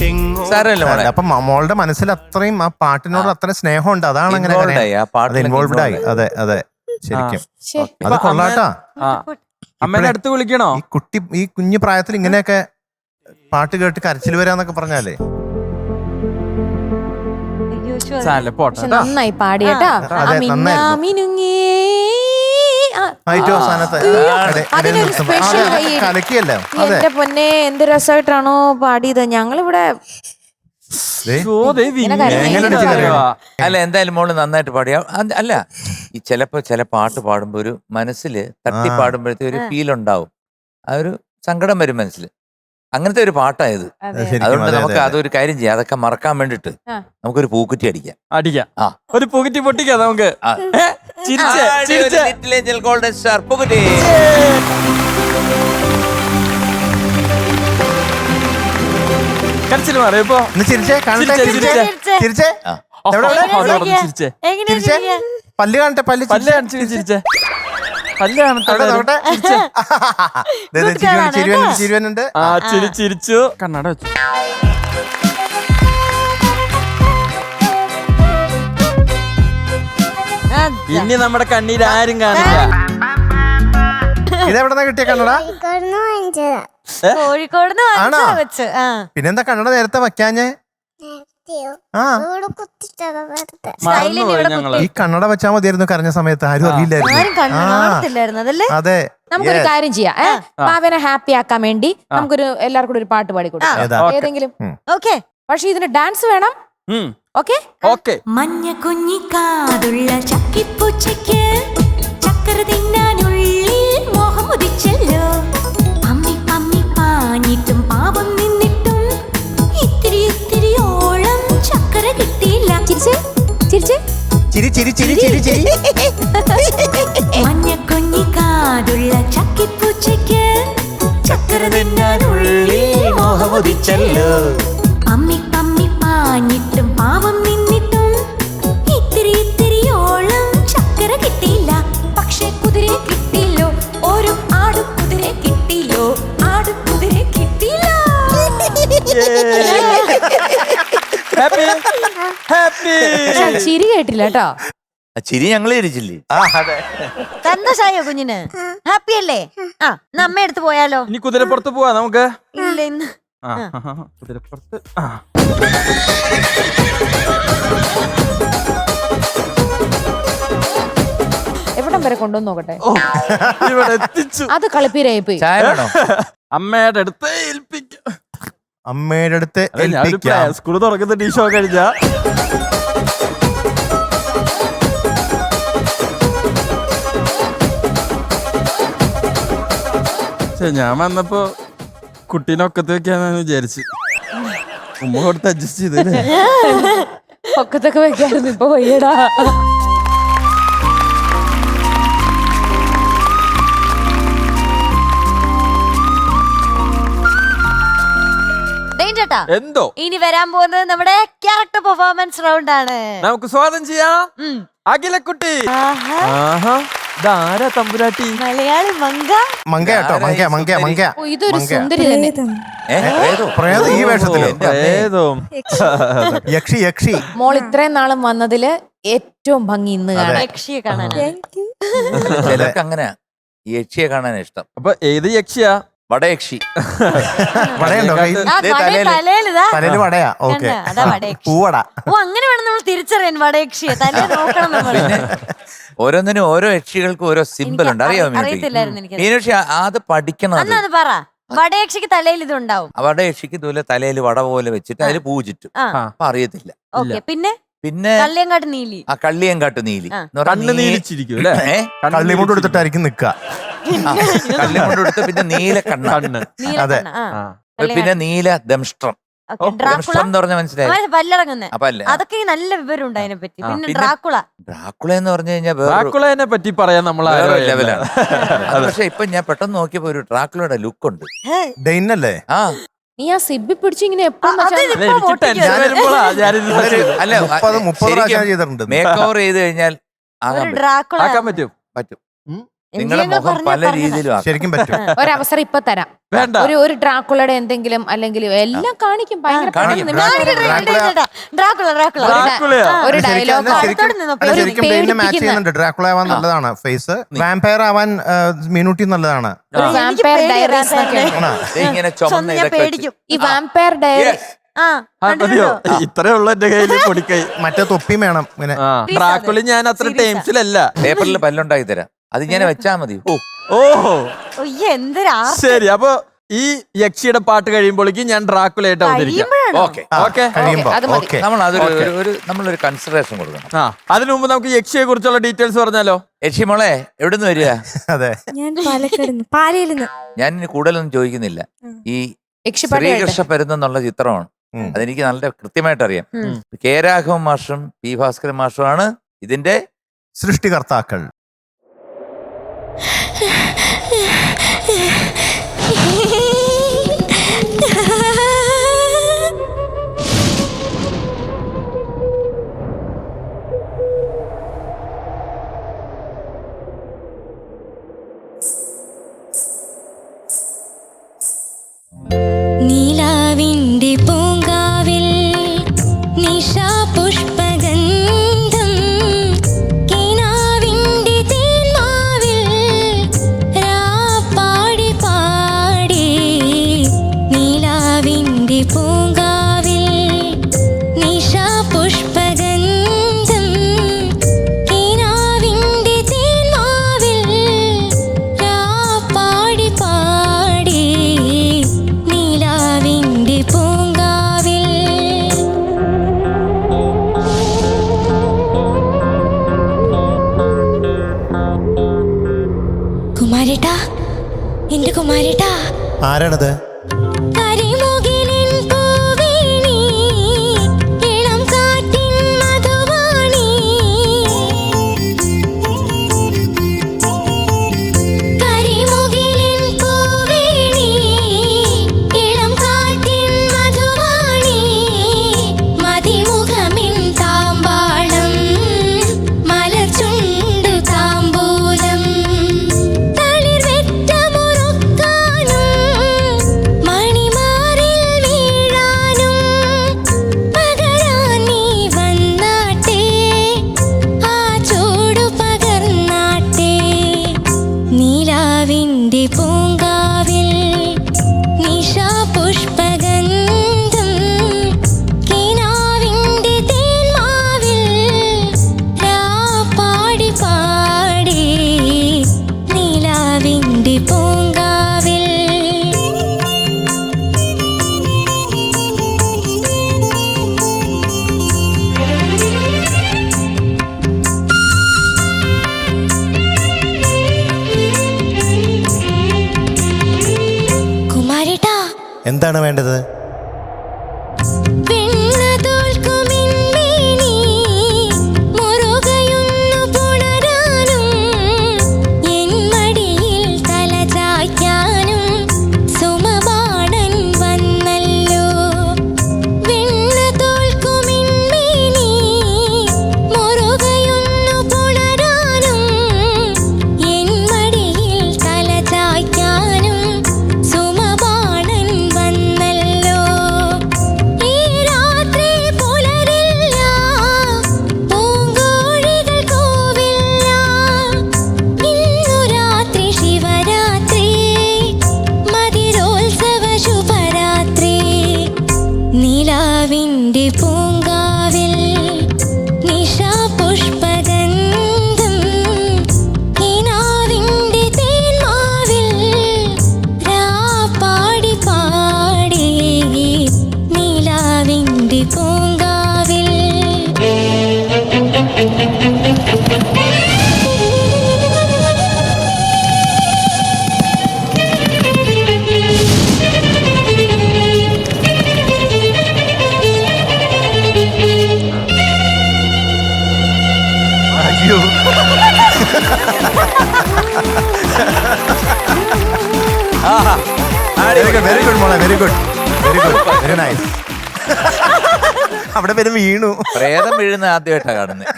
എങ്ങോ. സാരമല്ല മോളെ, അപ്പൊ മോളുടെ മനസ്സിൽ അത്രയും ആ പാട്ടിനോട് അത്രയും സ്നേഹമുണ്ട്, അതാണ് അങ്ങനെ Involved ആയി, ആ പാട്ടിലൊക്കെ ഇൻവോൾവ്ഡ് ആയി. involved അതെ അതെ ശരിക്കും ശ്ശേ. അത് കൊള്ളാട്ടാ. ആ അമ്മേനെ അടുത്ത് വിളിക്കണോ? ഈ കുട്ടി ഈ കുഞ്ഞു പ്രായത്തിൽ ഇങ്ങനെയൊക്കെ പാട്ട് കേട്ട് കരച്ചിൽ വരാന്നൊക്കെ പറഞ്ഞാലേ സാരമില്ല, പോട്ടെ പക്ഷെ കേട്ടോ. നന്നായി പാടിയേട്ടാ. അതെ, നന്നായിരുന്നു. മിനുങ്ങേ. ഏറ്റവും അവസാനത്തെ അതിനൊരു special കയ്യടി. കലക്കിയല്ലേ? അതെ എന്റെ പൊന്നെ എന്ത് രസമായിട്ടാണോ പാടിയത്. ഞങ്ങളിവിടെ ദേ, ശോ, ദേ ഇങ്ങനെ വിങ്ങി അടിച്ച് കരയുവാ. അല്ല എന്തായാലും മോള് നന്നായിട്ട് പാടിയ അല്ല ഈ ചില പാട്ട് പാടുമ്പോ ഒരു മനസ്സില് തട്ടി പാടുമ്പോഴത്തെ ഒരു ഫീൽ ഉണ്ടാവും, ആ ഒരു സങ്കടം വരും മനസ്സിൽ. അങ്ങനത്തെ ഒരു പാട്ടായത്. ശരിക്കും അതുകൊണ്ട് അതെ, നമുക്ക് അതെ, അതൊരു കാര്യം ചെയ്യാം, അതൊക്കെ മറക്കാൻ വേണ്ടിട്ട് ആ. നമുക്കൊരു പൂക്കുറ്റി അടിക്കാം. അടിക്കാം. ആ. ഒരു പുകറ്റി പൊട്ടിക്കാം നമുക്ക്. ആ. ചിരിച്ചേ, ചിരിച്ചേ. Little Angel Golden Star പൂക്കുറ്റി. കരച്ചിൽ മാറി ഇപ്പൊ. ഒന്ന് ചിരിച്ചേ, കാണട്ടെ, ചിരിച്ചേ, ചിരിച്ചേ, ചിരിച്ചേ. ആ. എവിടെ, എവിടെ? ചിരിച്ചേ. എങ്ങനെ ചിരിച്ചേ. പല്ല് കാണട്ടെ, പല്ല് പല്ല് കാണിച്ച് ചിരിച്ചേ. പല്ല് കാണട്ടെ. അവിടെ നോക്കട്ടെ. ദേ, ദേ, ചിരിവനുണ്ട്. ആ ചിരിച്ചു. കണ്ണട വെച്ചു. ഇനി നമ്മുടെ കണ്ണീര് ആരും കാണില്ല. ഇതെവിടെന്നാ കിട്ടിയ കണ്ണട? കോഴിക്കോടുന്ന് വാങ്ങിച്ചതാ. കോഴിക്കോട് ആണോ? വെച്ച്. ആ പിന്നെന്താ കണ്ണട നേരത്തെ വെക്കാഞ്ഞേ? നേരത്തെയോ? ആ ഇവിടെ കുത്തിട്ടതാ വെറുതെ. മറന്നുപോയി ഞങ്ങള്. ഈ കണ്ണട വെച്ചാ മതിയായിരുന്നു കരഞ്ഞ സമയത്ത്, ആരും ആരും അറിയില്ലായിരുന്നു. കാണത്തില്ലായിരുന്നു അതല്ലേ. അതെ നമുക്കൊരു കാര്യം ചെയ്യാം. മാവനെ ഹാപ്പി ആക്കാൻ വേണ്ടി നമുക്കൊരു എല്ലാവർക്കും കൂടി ഒരു പാട്ട് പാടി കൊടുക്കാം. ഏതാ? ഏതെങ്കിലും. ഓക്കെ. പക്ഷെ ഇതിന് ഡാൻസ് വേണം. ഓക്കെ. ഓക്കെ. മഞ്ഞ കുഞ്ഞിക്കാതുള്ള ചക്കിപ്പൂച്ചയ്ക്ക് ചക്കര തിന്നാനുള്ളിൽ മോഹമുദിച്ചല്ലോ. അമ്മി പമ്മി പാഞ്ഞിട്ടും പാപം നിന്നിട്ടും ഇത്തിരി ഇത്തിരിയോളം ചക്കര കിട്ടിയില്ല. ചിരിച്ചേ, ചിരിച്ചേ. ചിരി ചിരി ചിരി ചിരി ചിരി. മഞ്ഞ കുഞ്ഞിക്കാതുള്ള ചക്കിപ്പൂച്ചയ്ക്ക് ചക്കര തിന്നാനുള്ളിൽ മോഹമുദിച്ചല്ലോ. അമ്മി പമ്മി പാഞ്ഞിട്ടും പാവം നിന്നിട്ടും ഇത്തിരി ഇത്തിരിയോളം ചക്കര കിട്ടിയില്ല. പക്ഷെ കുതിരെ കിട്ടിയില്ലോ, ഒരു ആടു കുതിരെ കിട്ടിയില്ലോ, ആടു കുതിരെ കിട്ടിയില്ല. Happy happy. ചിരി കേട്ടില്ല കേട്ടോ. ആ ചിരി ഞങ്ങൾ ചിരിച്ചില്ലേ? സന്തോഷായോ കുഞ്ഞിന്? ഹാപ്പി അല്ലേ? ആ നമ്മ എടുത്ത് പോയാലോ? ഇനി കുതിരപ്പുറത്ത് പോവാ നമുക്ക്. ഇല്ല ഇന്ന് ആ, കുതിരപ്പുറത്ത്. ആ. എവിടം വരെ കൊണ്ടുവന്ന് നോക്കട്ടെ. ഓ, ഇവിടെ എത്തിച്ചു. അത് കളിപ്പീരായി പോയി. ചായ വേണോ? അമ്മയുടെ അടുത്ത് ഏൽപ്പിക്കാം. അമ്മയുടെ അടുത്ത് ഞാനൊരു ഏൽപ്പിക്കാം. സ്കൂള് തുറക്കുന്ന ടീ ഷോ കഴിഞ്ഞ ഞാൻ വന്നപ്പോ കുട്ടീനെ ഒക്കത്ത് വെക്കാന്ന് വിചാരിച്ചു. ഉമ്മ കൊടുത്ത് അഡ്ജസ്റ്റ് ചെയ്തല്ലേ. ഒക്കത്തൊക്കെ വെക്കായിരുന്നു, ഇപ്പൊ വയ്യടാ. ചേട്ടാ എന്തോ ഇനി വരാൻ പോകുന്നത് നമ്മുടെ ക്യാരക്ടർ പെർഫോമൻസ് റൗണ്ട് ആണ്. നമുക്ക് സ്വാഗതം ചെയ്യാം അഖിലക്കുട്ടി. ആഹാ. ആഹാ. ഇതാരാ തമ്പുരാട്ടി? മലയാളി മങ്ക. മങ്ക കേട്ടോ, മങ്ക. ഓ, ഇതൊരു സുന്ദരി തന്നെ. പ്രേതം ഈ വേഷത്തില്. ഏതോ യക്ഷി. മോൾ ഇത്രയും നാളും വന്നതില് ഏറ്റവും ഭംഗി ഇന്ന് കാണാൻ. യക്ഷിയെ കാണാൻ. ചിലർക്ക് അങ്ങനെയാ ഈ യക്ഷിയെ കാണാൻ ഇഷ്ടം. അപ്പൊ ഏത് യക്ഷിയാ? വടയക്ഷി. വടയുണ്ടോ കയ്യിൽ? തലയിലിതാ തലയില് വടയാ. ഓക്കെ. അതാ വടയക്ഷി. പൂവട. ഓ, അങ്ങനെ വേണം നമ്മൾ തിരിച്ചറിയാൻ വടയക്ഷിയെ. തലേ നോക്കണം നമ്മള്. ഓരോന്നിനും ഓരോ യക്ഷികൾക്കും ഓരോ സിമ്പിൾ ഉണ്ട്. അറിയാമോ അറിയത്തില്ലായിരുന്നു എനിക്ക്. മീനുഷി അത് പഠിക്കണം. അത് അത് പറ. വടയക്ഷിക്ക് തലയിൽ ഇതുണ്ടാവും. വടയക്ഷിക്ക് ഇതുപോലെ തലയിൽ വട പോലെ വെച്ചിട്ട് അതിൽ പൂ ചുറ്റും. അപ്പൊ അറിയത്തില്ല. ഓക്കെ. പിന്നെ കള്ളിയങ്കാട്ട് നീലി. ആ കള്ളിയങ്കാട്ട് നീലി കണ്ണ് നീലിച്ചിരിക്കും അല്ലേ? കള്ളി കൊണ്ട് എടുത്തിട്ടായിരിക്കും നിക്കുക. കള്ളി കൊണ്ട് എടുത്ത് പിന്നെ നീല കണ്ണ്. അതെ. പിന്നെ നീല ദംഷ്ട്രം. ദംഷ്ട്രം എന്ന് പറഞ്ഞാൽ മനസ്സിലായി? പല്ലടങ്ങുന്നേ. അപ്പല്ലേ അതൊക്കെ നല്ല വിവരമുണ്ട് അതിനെ പറ്റി. പിന്നെ ഡ്രാക്കുള എന്ന് പറഞ്ഞു കഴിഞ്ഞാൽ ഡ്രാക്കുളനെ പറ്റി പറയാൻ നമ്മൾ ലെവലാണ്. പക്ഷെ ഇപ്പൊ ഞാൻ പെട്ടെന്ന് നോക്കിയപ്പോ ഒരു ഡ്രാക്കുളയുടെ ലുക്ക് ഉണ്ട്. ഡെയിനല്ലേ? ആ നീ ആ സിബി പിടിച്ച് ഇങ്ങനെ എപ്പോഴും എനിക്ക് ടെൻഷൻ വരുമ്പോഴാ ഞാനിത് അല്ല 30 പ്രാവശ്യം ചെയ്തിട്ടുണ്ട്. മേക്ക് ഓവർ ചെയ്ത് കഴിഞ്ഞാൽ ഡ്രാക്കുള ആക്കാൻ പറ്റും. പറ്റും. നിങ്ങളുടെ മുഖം പല രീതിയിലും ആക്കാം. ശരിക്കും പറ്റും. ഒരവസരം ഇപ്പൊ തരാം. വേണ്ട. ഒരു ഡ്രാക്കുളയുടെ എന്തെങ്കിലും അല്ലെങ്കിൽ എല്ലാം കാണിക്കും. ഭയങ്കര കാണിക്കും. ഡ്രാക്കുളയാ? ഒരു ഡയലോഗ് ശരിക്കും ഡെയിനെ മാച്ച് ചെയ്യുന്നുണ്ട്. ഡ്രാക്കുള ആവാൻ നല്ലതാണ് ഫേസ്. വാമ്പയർ ആവാൻ മീനൂട്ടി നല്ലതാണ്. വാമ്പയർ ഡയറീസ് ഇങ്ങനെ ചുമന്ന ഇതൊക്കെ വെച്ച്. ഈ വാമ്പയർ ഡയറീസ് മതിയോ? ഇത്രേ ഉള്ളു എന്റെ കയ്യില് പൊടിക്കൈ. മറ്റേ തൊപ്പിയും വേണം ഇങ്ങനെ. ഡ്രാക്കുളി ഞാൻ അത്ര ടൈംസിലല്ല. പേപ്പറിൽ പല്ലുണ്ടാക്കി തരാം. അത് ഇങ്ങനെ വെച്ചാ മതി. ഓഹോ എന്തൊരാ. ശരി. അപ്പൊ ഈ യക്ഷിയുടെ പാട്ട് കഴിയുമ്പോഴേക്കും ഞാൻ ഡ്രാക്കുളയായിട്ട് അവതരിക്കാം. കഴിയുമ്പോ നമ്മളൊരു കൺസിഡറേഷൻ കൊടുക്കണം. അതിനു മുമ്പ് നമുക്ക് യക്ഷിയെ കുറിച്ചുള്ള ഡീറ്റെയിൽസ് പറഞ്ഞാലോ? യക്ഷി മോളെ എവിടുന്ന് വരിക? അതെ, ഞാൻ പാലയിലിന്ന്. ഞാൻ ഇനി കൂടുതലൊന്നും ചോദിക്കുന്നില്ല. ഈ ശ്രീകൃഷ്ണ പരുന്നുള്ള ചിത്രമാണ്. അതെനിക്ക് നല്ല കൃത്യമായിട്ട് അറിയാം. കെ രാഘവൻ മാഷും പി ഭാസ്കരൻ മാഷുമാണ് ഇതിന്റെ സൃഷ്ടികർത്താക്കൾ. നീലാവിന്റെ പൂങ്കാവിൽ നിശാ പുഷ്പഗന്ധം, കിനാവിന്റെ തേന്മാവിൽ രാപ്പാടി പാടി. നീലാവിന്റെ പൂങ്കാവിൽ നിശാ പുഷ്പഗന്ധം, കിനാവിന്റെ തേന്മാവിൽ രാപ്പാടി പാടി. നീലാവിന്റെ പൂങ്കാവിൽ കുമാരേട്ടാ, എന്റെ കുമാരേട്ടാ. ആരാണത്? കരിമുകിലിൻ പൂവേണി, ഇളം കാറ്റിൻ മധുവാണി. കരിമുകിലിൻ പൂവേണി, ഇളം കാറ്റിൻ മധുവാണി. മതിമുഖമിൻ താമ്പാളം, മലർചുണ്ടു താമ്പൂലം. തളിർവെറ്റമുറുക്കാനും മണിമാറിൽ വീഴാനും പകരാൻ നീ വന്നാട്ടെ, ആ ചൂടു പകർന്നാട്ടെ. നീലാവിന്റെ പൂങ്കാവിൽ നിശാ പുഷ്പഗന്ധം, കിനാവിന്റെ തേന്മാവിൽ രാപ്പാടി പാടി. നീലാവിന്റെ പൂങ്കാവിൽ കുമാരേട്ടാ, എന്താണ് വേണ്ടത്? വെണ്ണതോൽക്കുമിന്നേനി മുറുകയൊന്നു പുണരാനും, എൻ മടിയിൽ തല ചായ്ക്കാനും സുമബാണൻ വന്നല്ലോ. വെണ്ണതോൽക്കുമിന്നേനി മുറുകയൊന്നു പുണരാനും, യു. വെരി ഗുഡ് മോളെ, very good, very good, very nice. അവിടെ പേര് വീണു, പ്രേതം വീഴുന്ന ആദ്യമായിട്ടാ കാണുന്നത്.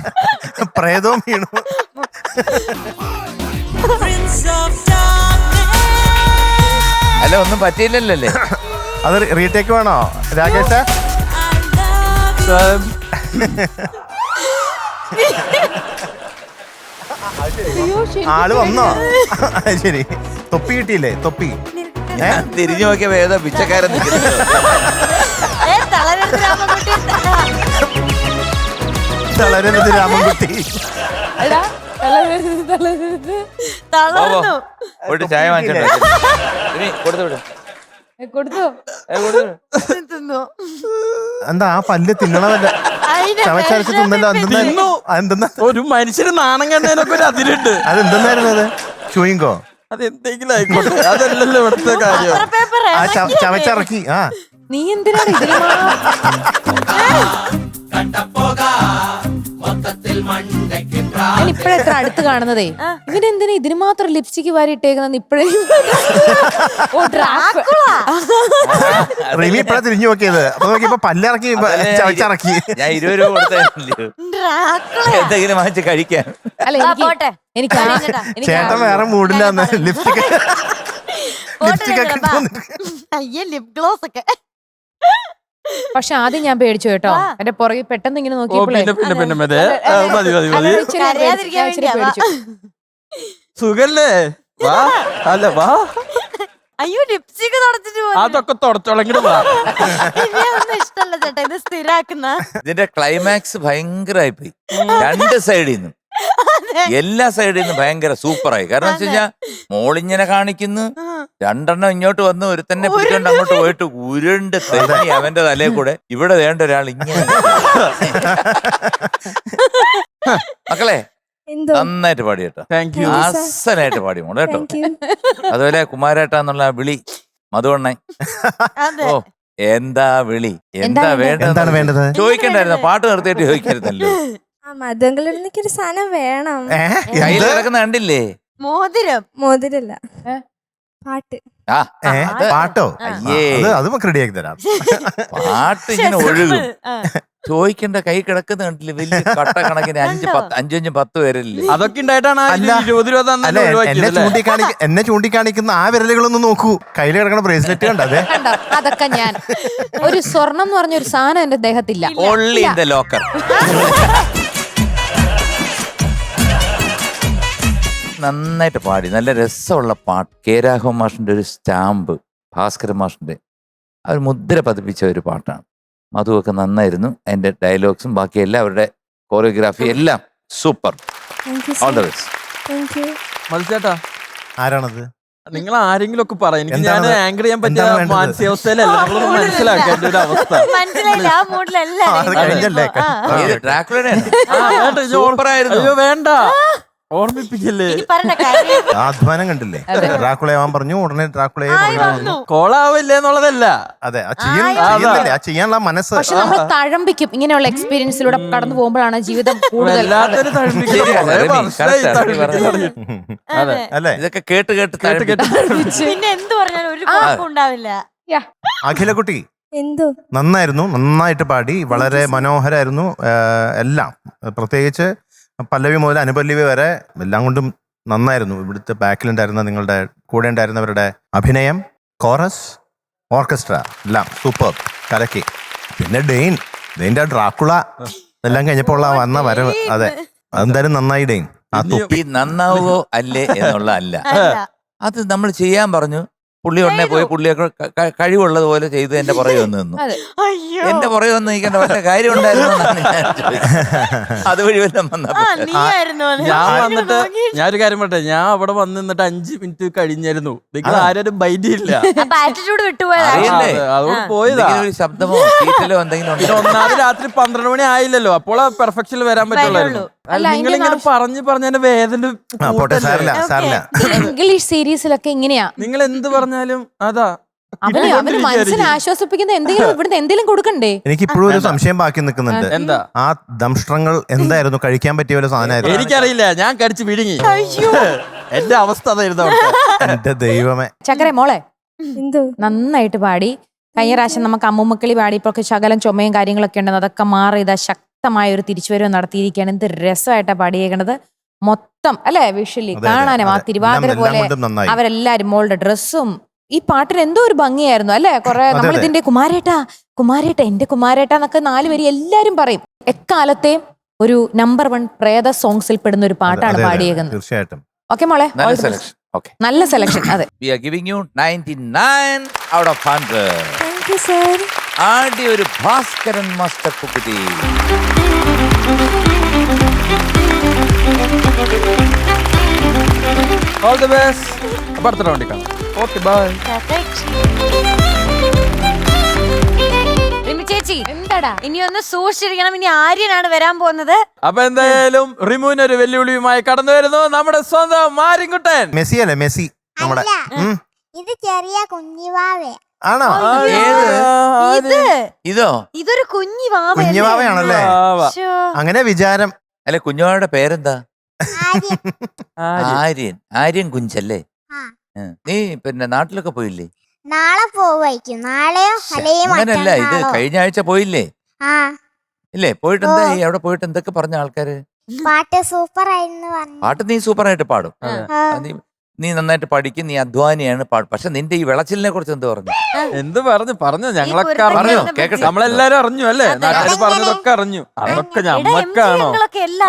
പ്രേതവും വീണു. അല്ല ഒന്നും പറ്റിയില്ലല്ലേ? അത് റീടേക്ക് വേണോ രാകേഷ? ആള് വന്നോ? ശരി, തൊപ്പി കിട്ടിയില്ലേ? തൊപ്പി തിരിഞ്ഞു നോക്കിയ വേദ പിച്ചക്കാരൻ നിൽക്കുന്നു. തളരരുത് രാമൻകുട്ടി. തളർന്നു. പോയിട്ട് ചായ വാങ്ങിച്ചോണ്ട് കൊടുത്തു വിടും. കൊടുത്തു. തിന്നു. എന്താ ആ പല്ല് തിന്നണമല്ല? ചവച്ചരച്ച് തിന്നല്ലോ. എന്തെന്നാ ഒരു മനുഷ്യന് നാണം കണ്ടതിനൊക്കെ ഒരു അതിരുണ്ട്. അതെന്തെന്നായിരുന്നു അത്? ചൂയിങ്കോ? അതെന്തെങ്കിലും ആയിക്കോട്ടെ, അതല്ലല്ലോ ഇവിടുത്തെ കാര്യം. ആ ചവച്ചിറക്കി. ആ നീ എന്തിനാണ് ഇതിന് ഞാൻ ഇപ്പഴെത്ര അടുത്ത് കാണുന്നതേ. ഇവനെന്തിനാ ഇതിന് മാത്രം ലിപ്സ്റ്റിക് വാരി ഇട്ടേക്കുന്ന ഇപ്പഴേ? റിമി ഇപ്പഴാ തിരിഞ്ഞു നോക്കിയത്. അപ്പൊ നോക്കിയപ്പോ പല്ലിറക്കി, ചവച്ചിറക്കി. ഞാൻ 20 രൂപ കൊടുത്തല്ലോ എന്തെങ്കിലും വാങ്ങിച്ച് കഴിക്കാൻ. അല്ല എനിക്ക് ചേട്ടൻ വേറെ മൂഡില്ലാന്ന്. ലിപ്സ്റ്റിക് ലിപ്സ്റ്റിക് ഒക്കെ അയ്യേ ലിപ് ഗ്ലോസ് ഒക്കെ. പക്ഷെ ആദ്യം ഞാൻ പേടിച്ചു കേട്ടോ. എന്റെ പുറകെ പെട്ടെന്ന് ഇങ്ങനെ ഓ, നോക്കിയപ്പോഴേ പിന്നെ മതി മതി മതി മതി. കരയാതിരിക്കാൻ വേണ്ടിയാ, വാ. സുഖല്ലേ? വാ, അല്ല വാ, അയ്യോ ലിപ്സ്റ്റിക് തുടച്ചിട്ട് പോകുന്നു. അതൊക്കെ തുടച്ചോളെങ്കിലും വാ. ഇതൊന്നും ഇഷ്ടല്ല ചേട്ടാ, ഇത് സ്ഥിരാക്കുന്ന. ഇതിന്റെ ക്ലൈമാക്സ് ഭയങ്കരമായി പോയി. രണ്ട് സൈഡിൽ നിന്നും, എല്ലാ സൈഡിൽ നിന്നും ഭയങ്കര സൂപ്പറായി. കാരണം വെച്ച് കഴിഞ്ഞാൽ മോളിങ്ങനെ കാണിക്കുന്നു, രണ്ടെണ്ണം ഇങ്ങോട്ട് വന്ന് ഒരുത്തന്നെ പിടിച്ചോണ്ട് അങ്ങോട്ട് പോയിട്ട് ഉരുണ്ട് തെന്നി അവന്റെ തലയിൽ കൂടെ. ഇവിടെ വേണ്ട ഒരാൾ ഇങ്ങനെ. മക്കളെ നന്നായിട്ട് പാടി കേട്ടോ. Thank you. അസലായിട്ട് പാടി മോളെ കേട്ടോ. അതുപോലെ കുമാരേട്ടാന്നുള്ള വിളി മധുവണ്ണൻ. ഓ എന്താ വിളി, എന്താ എന്താണ് വേണ്ടത്? ചോദിക്കണ്ടായിരുന്നോ? പാട്ട് നിർത്തിയിട്ട് ചോദിക്കരുതല്ലോ. മധുങ്കളിൽ എനിക്കൊരു സാധനം വേണം. കയ്യിൽ കിടക്കുന്ന കണ്ടില്ലേ? മോതിരം. മോതിരല്ല, പാട്ട്. ആ പാട്ടോ? അയ്യേ, അത് റെഡി ആക്കി തരാം. പാട്ട് ഇങ്ങനെ ഒഴുകും. ചോദിക്കേണ്ട കൈ കിടക്കുന്ന കണ്ടില്ലേ? വലിയ കട്ട കണക്കിന് 5-10 പേരല്ലേ? അതൊക്കെ ഉണ്ടായിട്ടാണ് അല്ല, 20 രൂപ തന്നെ അല്ലെ ഒഴിവാക്കിയത്. എന്നെ ചൂണ്ടിക്കാണിക്കുന്ന ആ വിരലുകളൊന്ന് നോക്കൂ. കയ്യിൽ കിടക്കണ ബ്രേസ്ലെറ്റ് കണ്ടേ? കണ്ടോ? അതൊക്കെ ഞാൻ ഒരു സ്വർണം എന്ന് പറഞ്ഞ ഒരു സാധനം എന്റെ ദേഹത്തില്ല. Only in the locker. നന്നായിട്ട് പാടി, നല്ല രസമുള്ള പാട്ട്. കെ രാഘവൻ മാഷിന്റെ ഒരു സ്റ്റാമ്പ്, ഭാസ്കരൻ മാഷിന്റെ ആ ഒരു മുദ്ര പതിപ്പിച്ച ഒരു പാട്ടാണ്. മധുവൊക്കെ നന്നായിരുന്നു. അതിന്റെ ഡയലോഗ്സും ബാക്കി എല്ലാവരുടെ കോറിയോഗ്രാഫി എല്ലാം സൂപ്പർ. All the best. മത്സ്യേട്ടാ, ആരാണത്? നിങ്ങൾ ആരെങ്കിലും ഒക്കെ പറ. എനിക്ക് ഞാൻ എന്താണ് ആങ്കർ ചെയ്യാൻ പറ്റിയ എന്താണ് വേണ്ടത്? മാനസികാവസ്ഥയിലല്ല. നമ്മളൊന്ന് മനസ്സിലാക്കേണ്ട ഒരു അവസ്ഥ. മനസ്സിലായില്ല, ആ മൂഡിലല്ല. അത് കഴിഞ്ഞല്ലേ? ഡ്രാക്കുളയുടെ വേണ്ട, ഇത് സൂപ്പറായിരുന്നു. അയ്യോ വേണ്ട, ഓർമ്മിപ്പിക്കല്ലേ. ഇനി പറഞ്ഞ കാര്യം ആ അധ്വാനം കണ്ടില്ലേ? ഡ്രാക്കുളയാവാൻ പറഞ്ഞു, ഉടനെ ഡ്രാക്കുളയെ വന്നു. കോളാവില്ലേ എന്നുള്ളതല്ല. അതെ, ആ ചെയ്യുന്നില്ലേ? ആ ചെയ്യാനുള്ള മനസ്സ്. പക്ഷെ നമ്മൾ തഴമ്പിക്കും. ഇങ്ങനെയുള്ള എക്സ്പീരിയൻസിലൂടെ കടന്നു പോകുമ്പോഴാണ് ജീവിതം കൂടുതൽ. വല്ലാത്തൊരു തഴമ്പിക്കൽ. ശരിയാ, കുറേ റമി, വർഷമായി correct ആണ് തഴമ്പിക്കൽ പറഞ്ഞത്. തുടങ്ങിയിട്ട്. അതെ. അല്ലേ? ഇതൊക്കെ കേട്ട് കേട്ട് കേട്ട് കേട്ട് പിന്നെ എന്ത് പറഞ്ഞാലും ഒരു കുഴപ്പം ഉണ്ടാവില്ല. അഖിലക്കുട്ടി എന്തോ നന്നായിരുന്നു, നന്നായിട്ട് പാടി, വളരെ മനോഹരായിരുന്നു. എല്ലാം പ്രത്യേകിച്ച് പല്ലവി മുതൽ അനുപല്ലവി വരെ എല്ലാം കൊണ്ടും നന്നായിരുന്നു. ഇവിടുത്തെ ബാക്കിലുണ്ടായിരുന്ന നിങ്ങളുടെ കൂടെ ഉണ്ടായിരുന്നവരുടെ അഭിനയം, കോറസ്, ഓർക്കസ്ട്ര എല്ലാം സൂപ്പർ, കലക്കി. പിന്നെ ഡെയിൻ്റെ ഡ്രാക്കുള എല്ലാം കഴിഞ്ഞപ്പോൾ വന്ന വരവ്, അതെ അതെന്തായാലും നന്നായി. ഡെയിൻ ആ ഈ നന്നാവോ അല്ലേ എന്നുള്ള അല്ല, അത് നമ്മൾ ചെയ്യാൻ പറഞ്ഞു. പുള്ളി ഉടനെ പോയി പുള്ളിയൊക്കെ കഴിവുള്ളത് പോലെ ചെയ്ത് എന്റെ പുറകെ വന്ന് നിന്നു. അയ്യോ, എന്റെ പുറകെ വന്ന് നിൽക്കേണ്ട വല്ല കാര്യം ഉണ്ടായിരുന്നു അതുവഴി വല്ലതും വന്നപ്പോ നീയായിരുന്നു അത്. ഞാൻ ആരും വന്നിട്ട് നോക്കി. ഞാനൊരു കാര്യം പറട്ടെ, ഞാൻ അവിടെ വന്ന് നിന്നിട്ട് 5 മിനിറ്റ് കഴിഞ്ഞായിരുന്നു. നിങ്ങൾ ആരും ബൈറ്റില്ല. അപ്പൊ ആറ്റിറ്റ്യൂഡ് വിട്ടുപോയതാ. അറിയണ്ടേ? അതുകൊണ്ട് പോയതാ. എന്തെങ്കിലും ഒരു ശബ്ദമോ ചീറ്റലോ എന്തെങ്കിലും പിന്നെ ഉണ്ടോ? ഒന്നാമത് രാത്രി 12 മണി ആയില്ലല്ലോ, അപ്പോൾ പെർഫെക്ഷനിൽ വരാൻ പറ്റുള്ളായിരുന്നു. അല്ല, നിങ്ങൾ ഇങ്ങനെ പറഞ്ഞ് എന്റെ വേദന പോട്ടെ, സാരില്ല സാരില്ല. ഇംഗ്ലീഷ് സീരീസിലൊക്കെ ഇങ്ങനെയാ. നിങ്ങൾ എന്ത് പറഞ്ഞാലും അതാ അവന് മനസ്സിനെ ആശ്വസിപ്പിക്കുന്ന എന്തെങ്കിലും ഇവിടുന്ന് എന്തെങ്കിലും കൊടുക്കണ്ടേ? എനിക്ക് ഇപ്പോഴും ഒരു സംശയം ബാക്കി നിൽക്കുന്നുണ്ട്. എന്താ ആ ദംഷ്ട്രങ്ങൾ എന്തായിരുന്നു? കഴിക്കാൻ പറ്റിയ വല്ല സാധനമായിരുന്നു? എനിക്കറിയില്ല, ഞാൻ കടിച്ച് വിഴുങ്ങി. എന്റെ അവസ്ഥ അതായിരുന്നു. എന്റെ ദൈവമേ. ചക്കരെ മോളെ നന്നായിട്ട് പാടി. കഴിഞ്ഞ പ്രാവശ്യം നമുക്ക് അമ്മുമ്മക്കിളി പാടിയപ്പോഴൊക്കെ ശകലം ചുമയും കാര്യങ്ങളൊക്കെ ഉണ്ടെന്ന് അതൊക്കെ മാറി ഇതാ ശക്തമായ ഒരു തിരിച്ചുവരവ് നടത്തിയിരിക്കുകയാണ്. എന്ത് രസമായിട്ടാ പാടിയേക്കണത്. മൊത്തം അല്ലെ വിഷ്വലി കാണാനും ആ തിരുവാതിര പോലെ അവരെല്ലാരും മോളുടെ ഡ്രസ്സും ഈ പാട്ടിന് എന്തോ ഒരു ഭംഗിയായിരുന്നു അല്ലെ. കുറെ നമ്മളിതിന്റെ കുമാരേട്ടാ എന്റെ കുമാരേട്ടാ എന്നൊക്കെ 4 വരി എല്ലാരും പറയും. എക്കാലത്തെയും ഒരു നമ്പർ 1 പ്രേത സോങ്സിൽ പെടുന്ന ഒരു പാട്ടാണ് പാടിയേക്കുന്നത്. തീർച്ചയായിട്ടും. ഓക്കെ മോളെ, നല്ല സെലക്ഷൻ. അതെ, We are giving you 99 out of 100. Thank you sir. ആദ്യ ഒരു ഭാസ്കരൻ മാസ്റ്റർ കുട്ടി. All the best. അപ്പൊ അടുത്ത റൗണ്ടിൽ കാണാം. Okay bye. റിമി ചേച്ചി എന്താടാ ഇനി ഒന്ന് സൂക്ഷിച്ചിരിക്കണം. ഇനി ആര്യനാണ് വരാൻ പോകുന്നത്. അപ്പൊ എന്തായാലും റിമുവിന് ഒരു വെല്ലുവിളിയുമായി കടന്നു വരുന്നു നമ്മുടെ സ്വന്തം മാരിൻകുട്ടൻ. മെസ്സി അല്ലേ? മെസ്സി നമ്മുടെ. ഇത് ചെറിയ കുഞ്ഞിവാവേ. ആണോ? ഇതോ? ഇതൊരു കുഞ്ഞിവാവയാണല്ലേ? അങ്ങനെ വിചാരം. അല്ലെ, കുഞ്ഞുവായുടെ പേരെന്താ? ആര്യൻ. ആര്യൻ കുഞ്ചല്ലേ? നീ പിന്നെ നാട്ടിലൊക്കെ പോയില്ലേ? നാളെ പോവായിരിക്കും. നാളെയോ അല്ലെങ്കിൽ അങ്ങനല്ല, ഇത് കഴിഞ്ഞ ആഴ്ച പോയില്ലേ? ആ, ഇല്ലേ? പോയിട്ട് എന്തായി? അവിടെ പോയിട്ട് എന്തൊക്കെ പറഞ്ഞ ആൾക്കാര്? പാട്ട് സൂപ്പർ ആയിരുന്നു പറഞ്ഞു. പാട്ട് നീ സൂപ്പറായിട്ട് പാടും. നീ നന്നായിട്ട് പഠിക്കും, നീ അധ്വാനിയാണ് പാടും. പക്ഷെ നിന്റെ ഈ വിളച്ചിലിനെ കുറിച്ച് എന്ത് പറഞ്ഞു? എന്ത് പറഞ്ഞു ഞങ്ങളൊക്കെ പറഞ്ഞോ? അറിഞ്ഞു. കേക്കട്ടെ. നമ്മളെല്ലാരും അറിഞ്ഞു അല്ലേ? നാട്ടുകാർ പറഞ്ഞതൊക്കെ അറിഞ്ഞു. അതൊക്കെ ഞമ്മക്കാണോ?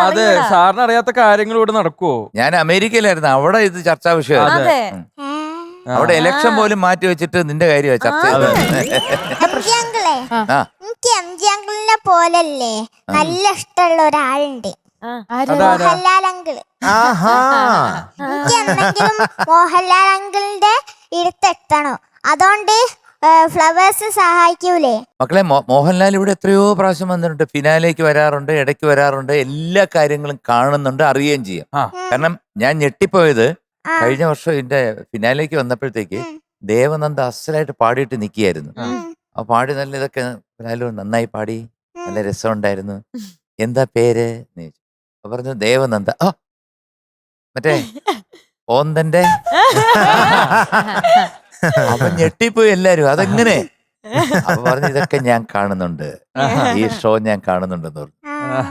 അതെ, സാറിന് അറിയാത്ത കാര്യങ്ങൾ ഇവിടെ നടക്കുവോ? ഞാൻ അമേരിക്കയിലായിരുന്നു, അവിടെ ഇത് ചർച്ചാ വിഷയമാണ്. അവിടെ ഇലക്ഷൻ പോലും മാറ്റി വെച്ചിട്ട് നിന്റെ കാര്യമാണ് ചർച്ച ചെയ്തത്. അങ്കിളെ, എനിക്ക് എംജി അങ്കിളിനെ പോലല്ലേ നല്ല ഇഷ്ടമുള്ള ഒരാളുണ്ട്. മോഹൻലാൽ അങ്കിള്. എനിക്ക് എന്തെങ്കിലും മോഹൻലാൽ അങ്കിളിന്റെ അടുത്തെത്തണോ? അതുകൊണ്ട് ഫ്ലവേഴ്സ് സഹായിക്കൂലേ? മക്കളെ, മോഹൻലാൽ ഇവിടെ എത്രയോ പ്രാവശ്യം വന്നിട്ടുണ്ട്. ഫിനാലേക്ക് വരാറുണ്ട്, ഇടയ്ക്ക് വരാറുണ്ട്. എല്ലാ കാര്യങ്ങളും കാണുന്നുണ്ട്, അറിയുകയും ചെയ്യും. കാരണം ഞാൻ ഞെട്ടിപ്പോയത് കഴിഞ്ഞ വർഷം ഇതിന്റെ ഫിനാലേക്ക് വന്നപ്പോഴത്തേക്ക് ദേവനന്ദ അസലായിട്ട് പാടിയിട്ട് നിൽക്കുകയായിരുന്നു. ആ പാടി നല്ല ഇതൊക്കെ നന്നായി പാടി, നല്ല രസമുണ്ടായിരുന്നു. എന്താ പേര് എന്ന് ചോദിച്ചു. അപ്പൊ പറഞ്ഞു ദേവനന്ദ. ആ മറ്റേ ഓന്തന്റെ. അപ്പൊ ഞെട്ടിപ്പോയി എല്ലാരും. അതെങ്ങനെ? അപ്പൊ പറഞ്ഞു ഇതൊക്കെ ഞാൻ കാണുന്നുണ്ട്, ഈ ഷോ ഞാൻ കാണുന്നുണ്ടെന്ന് പറഞ്ഞു.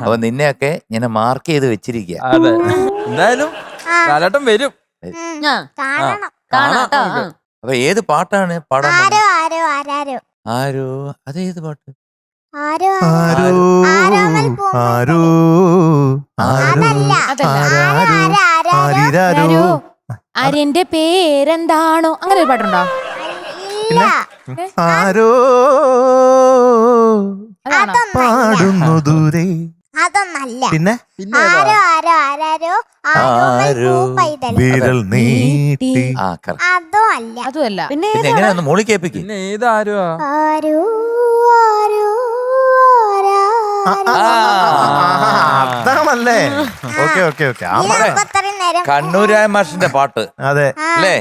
അപ്പൊ നിന്നെയൊക്കെ ഞാൻ മാർക്ക് ചെയ്ത് വെച്ചിരിക്കുക. അതെ, എന്തായാലും കാലഘട്ടം വരും. കാണണം. അപ്പൊ ഏത് പാട്ടാണ് പാടാൻ? ആരോ അതേത് പാട്ട്? ആര്യന്റെ പേരെന്താണോ? അങ്ങനെ ഒരു പാട്ടുണ്ടോ? ആരോ പാടുന്നു ദൂരെ. അതൊന്നല്ല. പിന്നെ വിരൽ നീട്ടി. അതും അല്ല. അതുമല്ല. പിന്നെ എങ്ങനെയാന്ന് മോളി കേൾപ്പിക്കും. പിന്നെ ഏതാരോ അതാണല്ലേ? Okay okay okay. കണ്ണൂരായ മാഷിന്റെ പാട്ട്. അതെ അല്ലേ?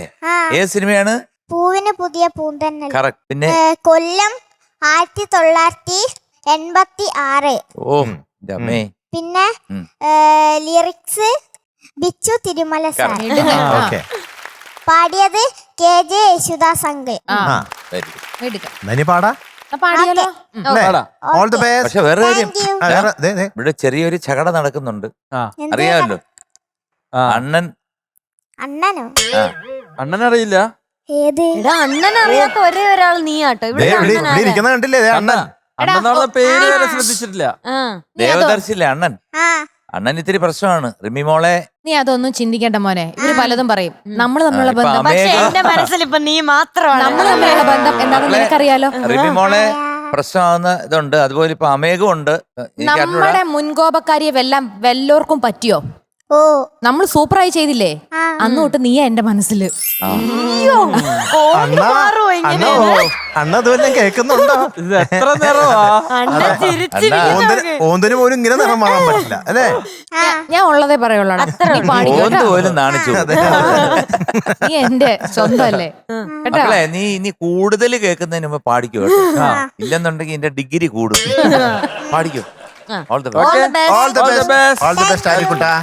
ഏത് സിനിമയാണ്? പൂവിന് പുതിയ പൂന്തന്നെ. കറക്റ്റ്. പിന്നെ കൊല്ലം 1986. ഓ അമ്മേ. പിന്നെ ലിറിക്സ് ബിച്ചു തിരുമല സാർ. പാടിയത് KJ യേശുദാസ് അങ്കിൾ. പാടാ. പാടിയാലോ? All the best. പക്ഷെ വേറെ കാര്യം, ഇവിടെ ചെറിയൊരു ചകട നടക്കുന്നുണ്ട്, അറിയാമല്ലോ. അണ്ണനറിയില്ല. ഏത്? അണ്ണൻ അറിയാത്ത ഒരേ ഒരാൾ നീയാട്ടോ ഇവിടെ. ഇരിക്കുന്ന കണ്ടില്ലേ അണ്ണൻ? അണ്ണൻ പേര് വരെ ശ്രദ്ധിച്ചിട്ടില്ല. ദേവദർശില്ലേ അണ്ണൻ? അണ്ണൻ ഇത്തിരി പ്രശ്നമാണ്. റിമി മോളെ, നീ അതൊന്നും ചിന്തിക്കേണ്ട മോനെ. ഇവര് പലതും പറയും. നമ്മൾ തമ്മിലുള്ള ബന്ധം, പക്ഷെ എന്റെ മനസ്സിൽ ഇപ്പൊ നീ മാത്രമാണ്. നമ്മൾ തമ്മിലുള്ള ബന്ധം എന്താണെന്ന് നിനക്കറിയാലോ. റിമി മോളെ പ്രശ്നമാകുന്ന ഇതുണ്ട്. അതുപോലെ ഇപ്പൊ അമേഘം ഉണ്ട്. നമ്മുടെ മുൻകോപക്കാരിയെ വല്ലോർക്കും പറ്റിയോ? ഓ നമ്മൾ സൂപ്പറായി ചെയ്തില്ലേ ആ. അന്ന് തൊട്ട് നീയാ എന്റെ മനസ്സില്. അണ്ണ അണ്ണ അതുവല്ലം കേൾക്കുന്നുണ്ടോ? ഇത് എത്ര നിറവാ ഓന്തിന് പോലും ഇങ്ങനെ നിറം മാറാൻ പറ്റില്ല അല്ലേ? ഞാൻ ഉള്ളതേ പറയുള്ളൂടാ. നീ പാടിക്കോ ഓന്ത് കേട്ടോ. പോലും നാണിച്ചു. നീ എന്റെ സ്വന്തമല്ലേ കേട്ടോ. മക്കളെ നീ കൂടുതൽ കേൾക്കുന്നതിന് മുമ്പ് പാടിക്കോ കേട്ടോ. ഇല്ലെന്നുണ്ടെങ്കിൽ എന്റെ ഡിഗ്രി കൂടും. പാടിക്കോ. All the best. All the best. All the best ആയിരിക്കട്ടാ.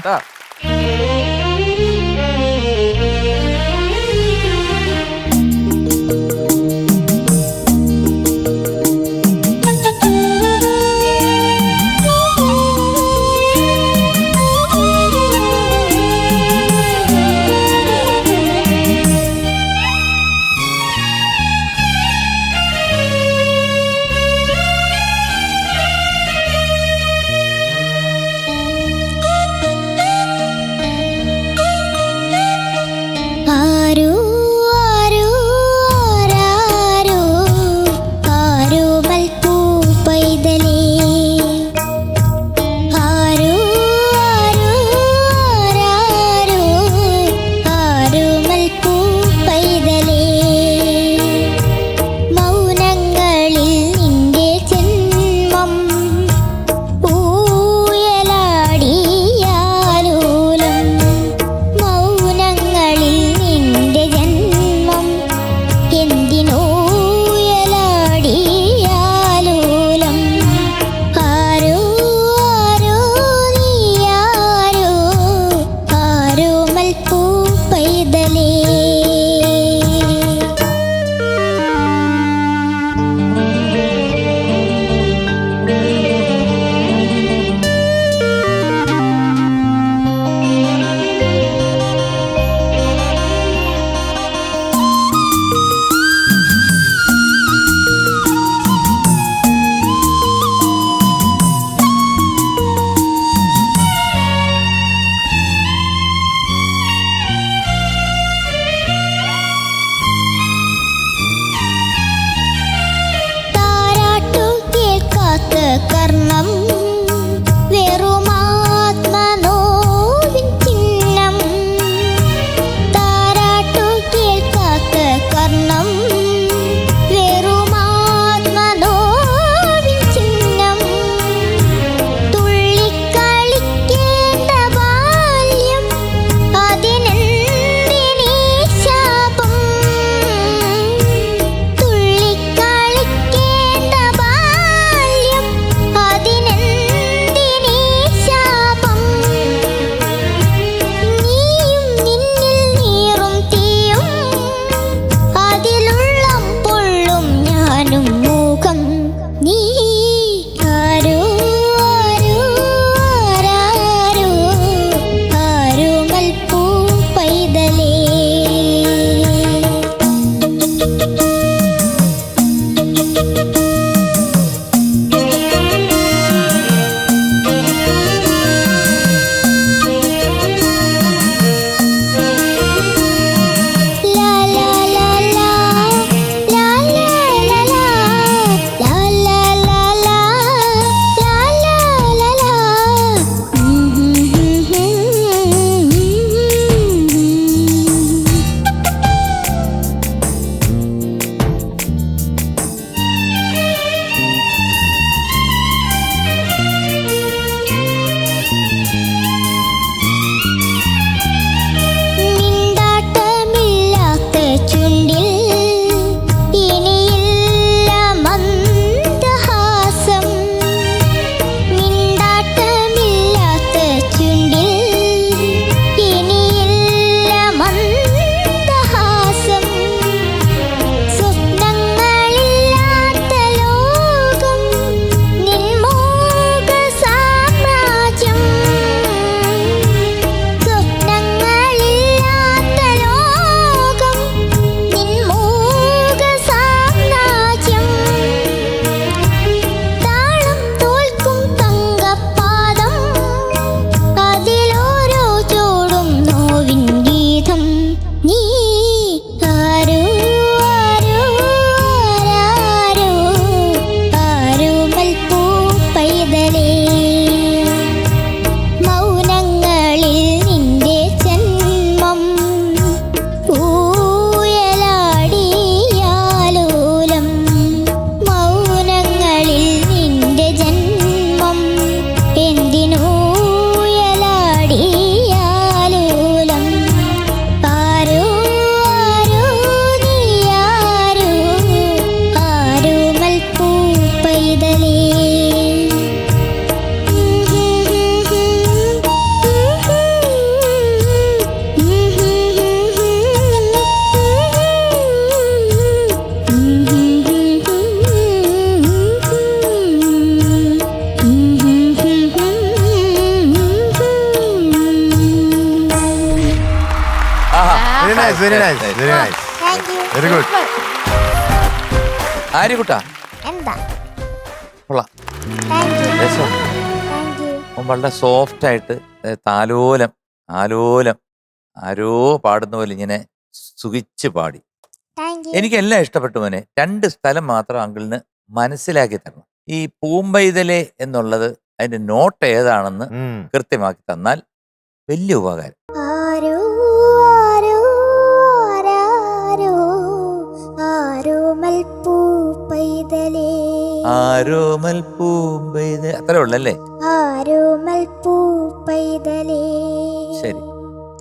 Nice very nice very nice thank you. Very good. ആര്യകുട്ടാ എന്താ? കൊള്ളാം. Thank you. രസം. Thank you. അവൻ വളരെ സോഫ്റ്റ് ആയിട്ട് താലോലം ആലോലം ആരോ പാടുന്ന പോലെ ഇങ്ങനെ സുഖിച്ച് പാടി. Thank U. എനിക്കെല്ലാം ഇഷ്ടപ്പെട്ടു മോനെ. 2 സ്ഥലം മാത്രം അങ്കിളിന് മനസ്സിലാക്കി തരണം. ഈ പൂമ്പൈതലേ എന്നുള്ളത് അതിന്റെ നോട്ട് ഏതാണെന്ന് കൃത്യമാക്കി തന്നാൽ വലിയ ഉപകാരം. ആരോ ആരോ ആരാരോ ആരോമൽ പൂപ്പൈതലേ ആരോമൽ പൂമ്പൈത അത്രേ ഉള്ളല്ലേ? ആരോമൽ പൂപ്പൈതലേ. ശരി,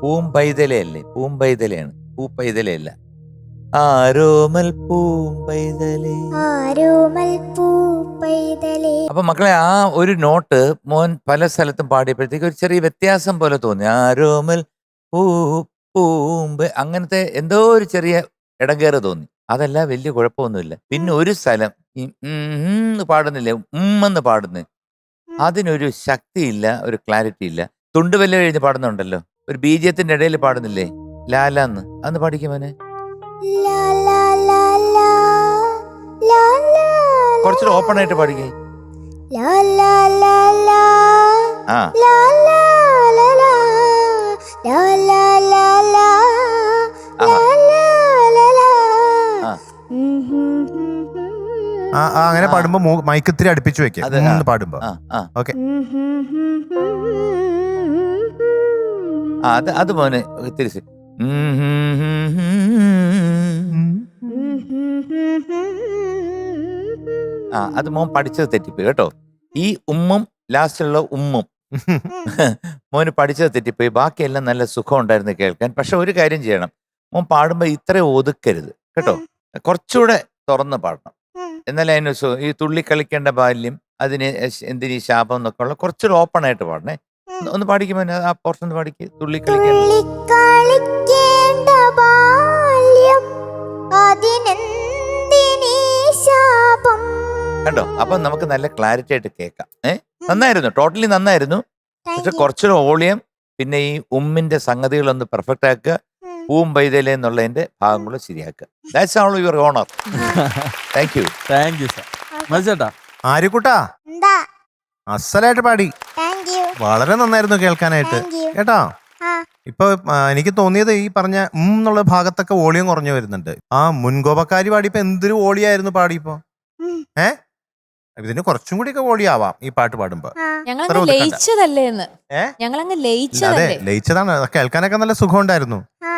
പൂമ്പൈതലേ അല്ലേ? പൂമ്പൈതലയാണ്, പൂപ്പൈതലയല്ല. ആരോമൽ പൂമ്പൈതലേ. ആരോമൽ പൂപ്പൈതലേ. അപ്പൊ മക്കളെ, ആ ഒരു നോട്ട് മോൻ പല സ്ഥലത്തും പാടിയപ്പോഴത്തേക്ക് ഒരു ചെറിയ വ്യത്യാസം പോലെ തോന്നി. ആരോമൽ പൂമ്പ് അങ്ങനത്തെ എന്തോ ഒരു ചെറിയ ഇടങ്കേറ് തോന്നി. അതല്ല, വലിയ കുഴപ്പമൊന്നുമില്ല. പിന്നെ ഒരു സ്ഥലം ഈ പാടുന്നില്ലേ, എന്ന് പാടുന്നു, അതിനൊരു ശക്തിയില്ല, ഒരു ക്ലാരിറ്റി ഇല്ല. തുണ്ടുവല്ല കഴിഞ്ഞ് പാടുന്നുണ്ടല്ലോ, ഒരു ബീജത്തിന്റെ ഇടയിൽ പാടുന്നില്ലേ, ലാലാന്ന്, അന്ന് പാടിക്കുമോനെ. ലാ ലാ ലാ ലാ ലാ ലാ. കുറച്ചുകൂടെ ഓപ്പൺ ആയിട്ട് പാടിക്കേ. ലാ ലാ ലാ ലാ ആ ലാ ലാ ലാ ലാ ലാ ലാ ലാ ലാ ആഹാ. ലാ ലാ ലാ. ആ. അങ്ങനെ പാടുമ്പോ മൈക്ക് ഇത്തിരി അടുപ്പിച്ചു വെക്കാം അതെ, പാടുമ്പോ. ആ ആ ഓക്കെ. അത് മോനെ തിരിച്ച്. ആ, അത് മോൻ പഠിച്ചത് തെറ്റിപ്പോയി കേട്ടോ. ഈ ഉമ്മും ലാസ്റ്റിലുള്ള ഉമ്മും മോന് പഠിച്ചത് തെറ്റിപ്പോയി. ബാക്കിയെല്ലാം നല്ല സുഖം ഉണ്ടായിരുന്നു കേൾക്കാൻ. പക്ഷെ ഒരു കാര്യം ചെയ്യണം, മോൻ പാടുമ്പോ ഇത്ര ഒതുക്കരുത് കേട്ടോ. കുറച്ചുകൂടെ തുറന്ന് പാടണം. എന്നാലും അതിന് ഈ തുള്ളി കളിക്കേണ്ട ബാല്യം, അതിന് എന്തിനീ ശാപം എന്നൊക്കെ ഉള്ള കുറച്ചുകൂടെ ഓപ്പൺ ആയിട്ട് പാടണേ. ഒന്ന് പാടിക്കുമ്പോ ആ പോർഷൻ ഒന്ന് പാടിക്ക്. തുള്ളി കളിക്കേണ്ട തുള്ളിക്കളിക്കേണ്ട ബാല്യം അതിനെന്തിനീ ശാപം. കണ്ടോ? അപ്പൊ നമുക്ക് നല്ല ക്ലാരിറ്റി ആയിട്ട് കേൾക്കാം. നന്നായിരുന്നു, ടോട്ടലി നന്നായിരുന്നു. പക്ഷെ കുറച്ചുകൂടെ വോളിയം, പിന്നെ ഈ ഉമ്മിന്റെ സംഗതികളൊന്ന് പെർഫെക്റ്റ് ആക്കുക. പൂമ്പൈതലേ എന്നുള്ളതിന്റെ ഭാഗങ്ങൾ ശരിയാക്കുക. That's all your honour. Thank you. Thank you sir. മത്സേട്ടാ. ആര്യക്കുട്ടാ, എന്താ? അസലായിട്ട് പാടി. Thank you. വളരെ നന്നായിരുന്നു കേൾക്കാനായിട്ട് താങ്ക് യു. കേട്ടോ. ആ. ഇപ്പൊ എനിക്ക് തോന്നിയത് ഈ പറഞ്ഞ എന്നുള്ള ഭാഗത്തൊക്കെ വോളിയം കുറഞ്ഞു വരുന്നുണ്ട്. ആ മുൻകോപക്കാരി പാടിയപ്പോ എന്തൊരു വോളിയായിരുന്നു പാടിയപ്പോ. ഇതിന് കുറച്ചും കൂടി ഒക്കെ വോളിയാവാം ഈ പാട്ട് പാടുമ്പോ. ഞങ്ങളങ്ങ് ലയിച്ചതല്ലേ എന്ന്. ഞങ്ങളങ്ങ് അതെ, ലയിച്ചതല്ലേ. ലയിച്ചതാണ്. കേൾക്കാനൊക്കെ നല്ല സുഖം ഉണ്ടായിരുന്നു. ആ.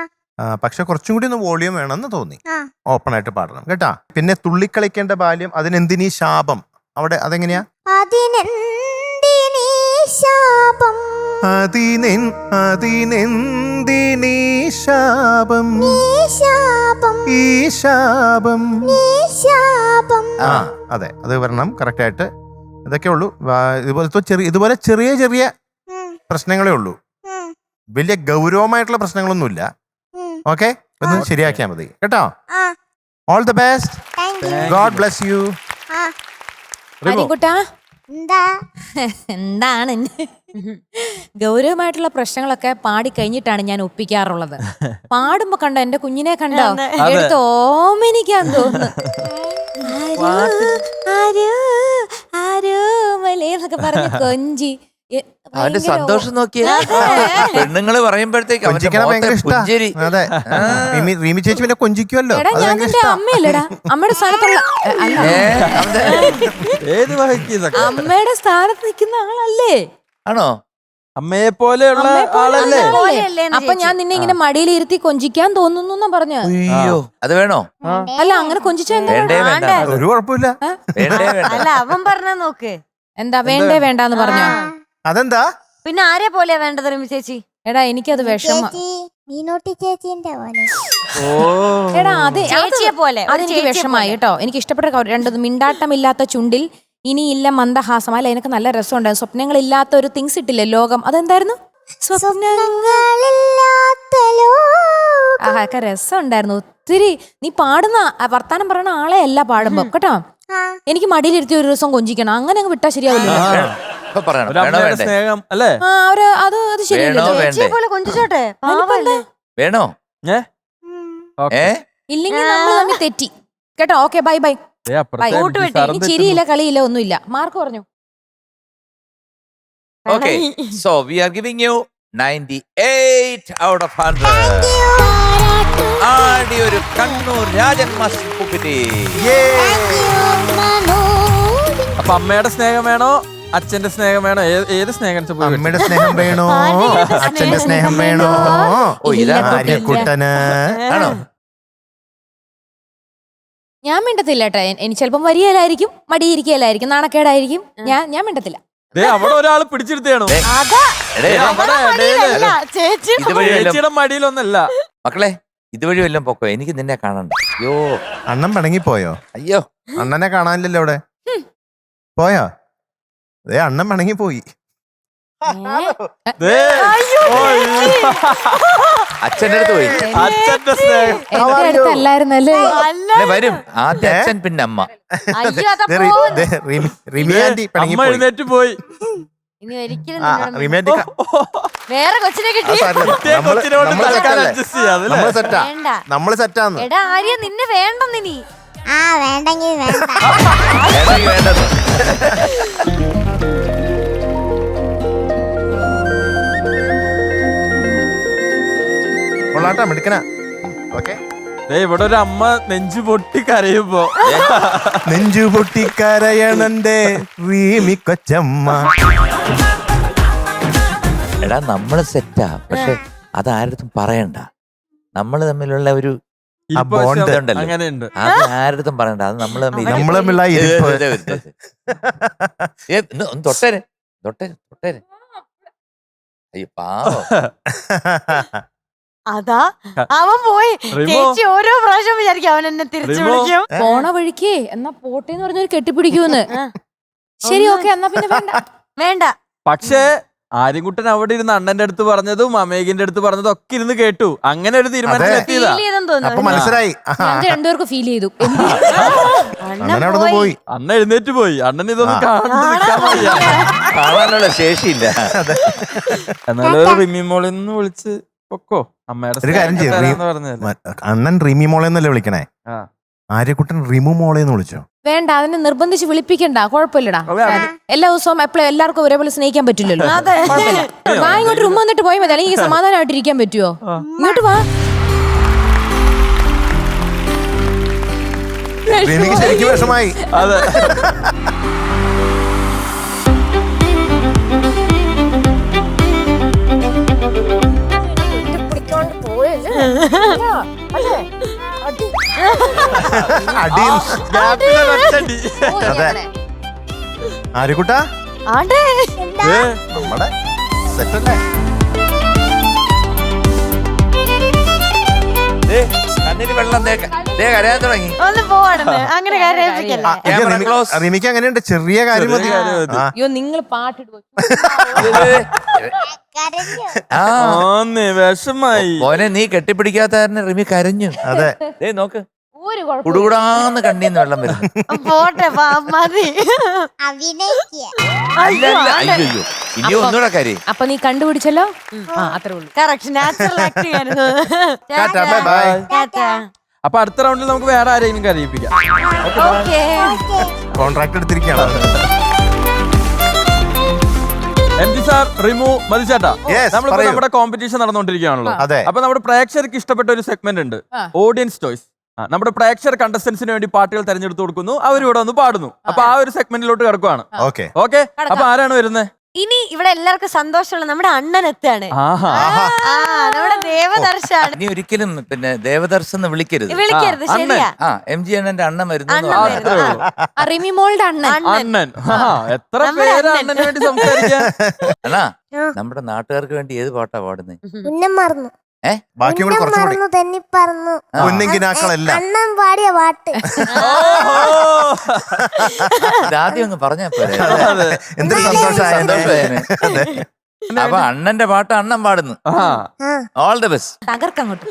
പക്ഷെ കുറച്ചും കൂടി ഒന്ന് വോളിയം വേണമെന്ന് തോന്നി. ആ. ഓപ്പൺ ആയിട്ട് പാടണം കേട്ടാ. പിന്നെ തുള്ളിക്കളിക്കേണ്ട ബാല്യം അതിനെന്തിനീ ശാപം, അവിടെ അതെങ്ങനെയാ? അതിനെന്തിനീ ശാപം. അതിനെന്തിനീ ശാപം. ശാപം. ഈ ശാപം. ശാപം. ആ, അതെ, അത് വരണം കറക്റ്റ് ആയിട്ട്. ഇതൊക്കെ ഉള്ളൂ. ഇതുപോലെ ചെറിയ ചെറിയ പ്രശ്നങ്ങളേ ഉള്ളൂ. വലിയ ഗൗരവമായിട്ടുള്ള പ്രശ്നങ്ങളൊന്നുമില്ല. ഓക്കെ, ഒന്ന് ശരിയാക്കിയാൽ മതി കേട്ടോ. All the best. God bless you. ആര്യൻകുട്ടാ, എന്താ? എന്താണ് ഗൗരവമായിട്ടുള്ള പ്രശ്നങ്ങളൊക്കെ പാടി കഴിഞ്ഞിട്ടാണ് ഞാൻ ഒപ്പിക്കാറുള്ളത്. പാടുമ്പോ കണ്ടോ എന്റെ കുഞ്ഞിനെ കണ്ടോ, എടുത്ത് ഓമനിക്കാൻ തോന്നുന്നു. ആരോമലേന്നൊക്കെ പറഞ്ഞ് കൊഞ്ചി അവന്റെ സന്തോഷം നോക്കിയാ. പെണ്ണുങ്ങള് പറയുമ്പോഴത്തേക്ക് ഭയങ്കര ഇഷ്ടാ. അതെ, റീമി ചേച്ചി പിന്നെ കൊഞ്ചിക്കുമല്ലോ. എടാ, ഞാൻ നിന്റെ അമ്മയല്ലേടാ, അമ്മയുടെ സ്ഥാനത്തുള്ള ഏത് വഹിക്ക് ഇതൊക്കെ? അമ്മയുടെ സ്ഥാനത്ത് നിൽക്കുന്ന ആളല്ലേ? ആണോ? അമ്മയെ പോലെയുള്ള ആളല്ലേ? അപ്പൊ ഞാൻ നിന്നെ ഇങ്ങനെ മടിയിൽ ഇരുത്തി കൊഞ്ചിക്കാൻ തോന്നുന്നു പറഞ്ഞു. അയ്യോ, അത് വേണോ? അല്ല, അങ്ങനെ കൊഞ്ചിച്ചാ വേണ്ടേ വേണ്ട. ഒരു കുഴപ്പമില്ല. വേണ്ടേ വേണ്ട. അല്ല, അവൻ പറഞ്ഞ നോക്ക്. എന്താ വേണ്ടേ വേണ്ടാന്ന് പറഞ്ഞോ? അതെന്താ? പിന്നെ ആരെ പോലെയാ വേണ്ടത് റിമി ചേച്ചി? എടാ, എനിക്കത് വിഷമം. മീനോട്ടി ചേച്ചിന്റെ പോലെ. എടാ, ചേച്ചിയെ പോലെ. അതെനിക്ക് വിഷമായി കേട്ടോ. എനിക്ക് ഇഷ്ടപ്പെട്ട രണ്ടത്. മിണ്ടാട്ടമില്ലാത്ത ചുണ്ടിൽ ഇനിയില്ല മന്ദഹാസം. അല്ല, എനിക്ക് നല്ല രസമുണ്ടായിരുന്നു. സ്വപ്നങ്ങളില്ലാത്ത ഒരു തിങ്സ് ഇട്ടില്ലേ, ലോകം. അതെന്തായിരുന്നു? സ്വപ്നങ്ങളില്ലാത്ത ലോകം. ഒക്കെ രസമുണ്ടായിരുന്നു ഒത്തിരി. നീ പാടുന്ന വർത്താനം പറയുന്ന ആളെ അല്ല പാടുമ്പോ കേട്ടോ. എനിക്ക് മടിയിലിരുത്തി ഒരു ദിവസം കൊഞ്ചിക്കണം. അങ്ങനെ അങ്ങ് വിട്ടാ ശരിയാവില്ല. സ്നേഹം അല്ലേ? അത് ശരിയല്ലോ. ചേച്ചിയെ പോലെ കൊഞ്ചിച്ചോട്ടെ. വേണോ? Okay. ഏ ഇല്ലെങ്കിൽ നമ്മൾ തമ്മിൽ തെറ്റി കേട്ടോ. ഓക്കെ ബൈ ബൈ ദേ അപ്പുറത്തെ ബൈ. MD സാറും ഇനി ചിരിയില്ല കളിയില്ല ഒന്നുമില്ല. മാർക്ക് പറഞ്ഞു. Okay so we are giving you 98 out of 100. ആടി ഒരു കണ്ണൂർ രാജൻ മാസ്റ്റർ കുപ്പിറ്റി. അപ്പൊ അമ്മയുടെ സ്നേഹം വേണോ അച്ഛന്റെ സ്നേഹം വേണോ? ഏത് സ്നേഹം പോയി മേടിച്ചോ? അമ്മയുടെ സ്നേഹം വേണോ അച്ഛന്റെ സ്നേഹം വേണോ? ഓ ഇതാ ആര്യക്കുട്ടന് ആണോ? ഞാൻ മിണ്ടത്തില്ല കേട്ടോ. എനിക്ക് ചിലപ്പം വരികയില്ലായിരിക്കും, മടിയിരിക്കലായിരിക്കും, നാണക്കേടായിരിക്കും. ഞാൻ മിണ്ടത്തില്ല. ദേ അവിടെ ഒരാള് പിടിച്ചെടുത്തേണു. അതാ ദേ അവിടെ ഇടയില്. ചേച്ചി ഇതുവഴി വല്ലതും ചേച്ചിയുടെ മടിയിലൊന്നല്ല. മക്കളെ ഇതുവഴി വല്ലതും പൊക്കോ, എനിക്ക് നിന്നെ കാണണ്ട. അയ്യോ അണ്ണൻ പിണങ്ങിപ്പോയോ? അയ്യോ അണ്ണനെ കാണാനില്ലല്ലോ അവിടെ. പോയോ? ദേ അണ്ണൻ പിണങ്ങിപ്പോയി. ദേ, ഓയ്. അച്ഛൻ്റെ അടുത്ത് പോയി. അച്ഛന്റെ സ്നേഹം. എന്റെ അടുത്തല്ലായിരുന്നല്ലേ. ദേ വരും ആദ്യം അച്ഛൻ പിന്നെ അമ്മ. അയ്യോ അതാ ദേ റിമി ആന്റി അമ്മ പിണങ്ങിപ്പോയി. എഴുന്നേറ്റ് പോയി. ഇനി ഒരിക്കലും ആ, നിന്നോട് റിമി ആന്റി വേറെ കൊച്ചിനെ കിട്ടി. കൊച്ചിനോട് തൽക്കാലം adjust ചെയ്യാം, അതല്ലേ? നമ്മള് സെറ്റാ. വേണ്ട നമ്മള് സെറ്റാന്ന്. എടാ ആര്യ നിന്നെ വേണ്ടെന്നിനി. ആ വേണ്ടെങ്കിൽ വേണ്ട. വേണ്ടെങ്കി വേണ്ടത്. കൊള്ളാട്ടാ മിടുക്കന. ഓക്കെ ദേ ഇവിടെ ഒരു അമ്മ നെഞ്ചു പൊട്ടി കരയുമ്പോ നെഞ്ചു പൊട്ടിക്കരയണന്റെ റീമി കൊച്ചമ്മ. എടാ നമ്മള് സെറ്റാ, പക്ഷെ അതാരടുത്തും പറയണ്ട. നമ്മള് തമ്മിലുള്ള ഒരു ആ bond ഇതുണ്ടല്ലോ, അങ്ങനെയുണ്ട്. അത് ആരടുത്തും പറയണ്ട. അത് നമ്മള് തമ്മിൽ നമ്മള് തമ്മിലുള്ള ആ ഇരിപ്പ്. ഒന്ന് തൊട്ടേരെ തൊട്ടേരെ തൊട്ടേരെ. അയ്യോ പാവം. അതാ അവൻ പോയി. റിമോ. ചേച്ചി ഓരോ പ്രാവശ്യം വിചാരിക്കും അവൻ എന്നെ തിരിച്ചു റിമോ. വിളിക്കും. പോണ വഴിക്ക് എന്നാ പോട്ടേന്ന് പറഞ്ഞൊരു കെട്ടിപ്പിടിക്കൂന്ന്. ശരി ഓക്കെ എന്നാ പിന്നെ വേണ്ട. വേണ്ട പക്ഷേ ആര്യൻകുട്ടൻ അവിടെ ഇരുന്ന് അണ്ണന്റെ അടുത്ത് പറഞ്ഞതും അമേകിന്റെ അടുത്ത് പറഞ്ഞതും ഒക്കെ ഇരുന്ന് കേട്ടു. അങ്ങനെ ഒരു തീരുമാനത്തിൽ അതെ. എത്തിയതാ. ഫീൽ ചെയ്തെന്ന് അപ്പൊ തോന്നുന്നു. മനസ്സിലായി. ഞങ്ങൾക്ക് രണ്ടുപേർക്ക് ഫീൽ ചെയ്തു. അണ്ണൻ അവിടെ നിന്ന് പോയി. അണ്ണ എഴുന്നേറ്റ് പോയി. അണ്ണൻ ഇതൊന്നും കാണാൻ നിൽക്കാൻ വയ്യ. കാണാനുള്ള ശേഷിയില്ല. എന്നാലും റിമി മോളിൽ നിന്ന് വിളിച്ച് പൊക്കോ അമ്മയുടെ ഒരു കാര്യം ചെയ്യ്, സ്നേഹം തരാന്ന് പറഞ്ഞതല്ലേ. അണ്ണൻ റിമി മോളെന്നല്ലേ വിളിക്കണേ? ആ. ആര്യക്കുട്ടൻ റിമു മോളെന്ന് വിളിച്ചോ? വേണ്ട, അതിനെ നിർബന്ധിച്ച് വിളിപ്പിക്കണ്ട. കുഴപ്പമില്ലടാ. എല്ലാ ദിവസവും എപ്പോഴും എല്ലാവർക്കും ഒരേപോലെ സ്നേഹിക്കാൻ പറ്റില്ലല്ലോ. കുഴപ്പമില്ല. വാ ഇങ്ങോട്ട് റൂം വന്നിട്ട് പോയി മതി, അല്ലെങ്കിൽ സമാധാനമായിട്ട് ഇരിക്കാൻ പറ്റുമോ? ഇങ്ങോട്ട് വാ. റിമിക്ക് ശരിക്കും വിഷമായി. അതെ. അടിയിൽ ഗ്യാപ്പിലെ ഒറ്റയടി. അതെ. ആര്യക്കുട്ട ആണ്ടേ ഏ, നമ്മുടെ സെറ്റല്ലേ? ദേ, കണ്ണിന് വെള്ളം കരയാൻ തുടങ്ങി. ഒന്ന് പോവാണെന്ന് അങ്ങനെ കരയിപ്പിക്കല്ലേ. Camera close. റിമിക്ക് അങ്ങനെയുണ്ട്, ചെറിയ കാര്യം മതി. ചെറിയ കാര്യം മതി. ആ, അയ്യോ നിങ്ങൾ പാട്ടിടുവോ? കരഞ്ഞു. ആ ആന്നേ വിഷമായി. മോനെ നീ കെട്ടിപ്പിടിക്കാത്ത കാരണം റിമി കരഞ്ഞു. അതെ. ദേ നോക്ക്, ഒരു കുഴപ്പം. കുടുകുടാന്ന് കണ്ണീന്ന് വെള്ളം വരുന്നു. പോട്ടെ മതി. അഭിനയിക്കുക. അല്ല അല്ല, അയ്യോ ഇനി ഒന്നുകൂടെ കരയും. അപ്പൊ നീ കണ്ടുപിടിച്ചല്ലോ. ആ അത്രേ ഉള്ളൂ. കറക്റ്റ് നാച്ചുറൽ ആക്ടിങ് ആയിരുന്നു. ടാറ്റാ, ബൈ ബൈ. ടാറ്റാ. അപ്പൊ അടുത്ത റൗണ്ടിൽ നമുക്ക് വേറെ ആരെങ്കിലും കരയിപ്പിക്കാം. ഓക്കേ. കോൺട്രാക്ട് എടുത്തിരിക്കുകയാണ്. MG സാർ, റിമു, മതിച്ചേട്ടാ, Yes, നമ്മളിപ്പോ പറയൂ. നമ്മുടെ കോമ്പറ്റീഷൻ നടന്നുകൊണ്ടിരിക്കുകയാണല്ലോ. അതെ. അപ്പൊ നമ്മുടെ പ്രേക്ഷകർക്ക് ഇഷ്ടപ്പെട്ട ഒരു സെഗ്മെന്റ് ഉണ്ട്, ഓഡിയൻസ് ചോയ്സ്. നമ്മുടെ പ്രേക്ഷകർ കണ്ടസ്റ്റൻസിന് വേണ്ടി പാട്ടുകൾ തെരഞ്ഞെടുത്ത് കൊടുക്കുന്നു, അവരിവിടെ വന്ന് പാടുന്നു. അപ്പൊ ആ ഒരു സെഗ്മെന്റിലോട്ട് കിടക്കുവാണ്. ഓക്കെ. ഓക്കെ, അപ്പൊ ആരാണ് വരുന്നത്? ഇനി ഇവിടെ എല്ലാവർക്കും സന്തോഷമുള്ള നമ്മുടെ അണ്ണൻ എത്താണ്. ആഹാ. നമ്മുടെ ദേവദർശാണ്. ഇനി ഒരിക്കലും പിന്നെ ദേവദർശൻ എന്ന് വിളിക്കരുത്. വിളിക്കരുത്, ആ, അണ്ണൻ. ശരിയാ. ആ MG അണ്ണന്റെ അണ്ണൻ വരുന്നു എന്ന് അണ്ണൻ പറഞ്ഞാ. വരുന്നു. ആ റിമി മോളുടെ അണ്ണൻ. അണ്ണൻ. എത്ര നമ്മുടെ പേര് അണ്ണൻ. അണ്ണന് വേണ്ടി സംസാരിക്കാൻ? അണ്ണാ ആ. നമ്മുടെ നാട്ടുകാർക്ക് വേണ്ടി ഏത് പാട്ടാ പാടുന്നത്? ഉന്നം മറന്നു. ബാക്കി കൂടെ കുറച്ചും കൂടി. മറന്നു തെന്നി പറന്നു. കുഞ്ഞിങ്കിനാക്കളല്ല. അണ്ണൻ പാടിയ പാട്ട്. ആദ്യം അങ്ങ് പറഞ്ഞാ പോരെ. എന്തൊരു സന്തോഷമായ സന്തോഷമായേനെ. അപ്പൊ അണ്ണന്റെ പാട്ട് അണ്ണൻ പാടുന്നു. ആ. All the best. തകർക്കങ്ങോട്ട്.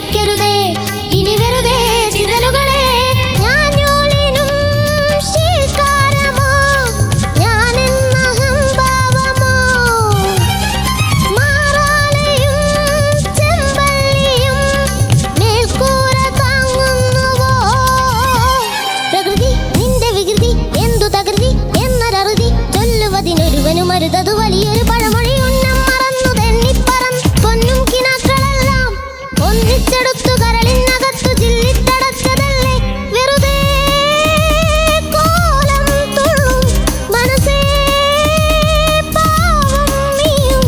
ചതിക്കരുതേ ഇനി വെറുതെ ചിതലുകളെ ഞാനോളിനും ശീൽക്കാരമോ ഞാനെന്ന അഹംഭാവമോ മാറാലയും ചെമ്പല്ലിയും മേൽക്കൂര താങ്ങുന്നുവോ പ്രകൃതി നിന്റെ വികൃതി എന്തു തകൃതി എന്നൊരറുതി ചൊല്ലുവതിനൊരുവനും അരുതതു വലിയൊരു പഴമൊഴി ഉന്നം മറന്നു തെന്നിപ്പറന്ന് പൊന്നും കിനാക്കളെല്ലാം ഒന്നിച്ചെടുത്തു കരളിനകത്തു ചില്ലിത്തടച്ചതല്ലേ വെറുതെ കോലം തുള്ളും മനസ്സേ പാവം നീയും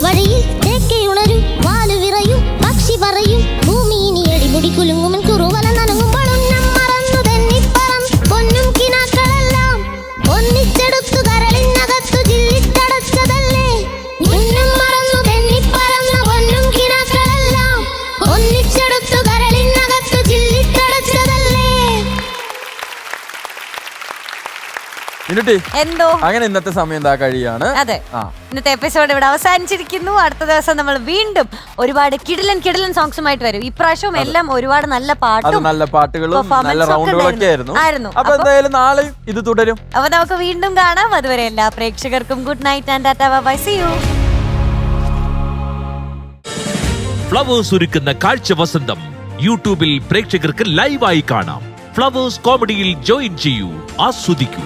വഴിയിൽ തേക്കയുണരും വാലു വിറയും പക്ഷി പറയും ഭൂമി ഇനി അടിമുടി കുലുങ്ങുമൻ കുറുവല നനങ്ങുമ്പോൾ ഉന്നം മറന്നു തെന്നിപ്പറന്ന് പൊന്നും കിനാക്കളെല്ലാം ഒന്നിച്ചെടുത്തു കരളിനകത്തു ചില്ലിത്തടച്ചതല്ലേ ഉന്നം മറന്നു തെന്നിപ്പറന്ന പൊന്നും കിനാക്കളെല്ലാം ഒന്നിച്ചെടുത്തു കരളിനകത്തു ചില്ലിത്തടച്ചതല്ലേ. മിനുട്ടി എന്തോ അങ്ങനെ ഇന്നത്തെ സമയം എന്താ കഴിയാണ്. അതെ, ആ ഇന്നത്തെ എപ്പിസോഡ് ഇവിടെ അവസാനിച്ചിരിക്കുന്നു. അടുത്ത ദിവസം നമ്മൾ വീണ്ടും ഒരുപാട് കിടിലൻ സോങ്സുമായിട്ട് വരും. ഇപ്രാവശ്യം എല്ലാം ഒരുപാട് നല്ല അത് പാട്ടും നല്ല പാട്ടുകളും performance നല്ല ഒക്കെ റൗണ്ടുകളൊക്കെ ആയിരുന്നു. ആയിരുന്നു. അപ്പൊ എന്തായാലും നാളെ ഇത് തുടരും. അപ്പൊ നമുക്ക് വീണ്ടും കാണാം. അതുവരെ എല്ലാ പ്രേക്ഷകർക്കും good night and tata bye see you. Flowers ഒരുക്കുന്ന കാഴ്ച വസന്തം യൂട്യൂബിൽ പ്രേക്ഷകർക്ക് ലൈവായി കാണാം. ഫ്ലവേഴ്സ് കോമഡിയിൽ ജോയിൻ ചെയ്യൂ, ആസ്വദിക്കൂ.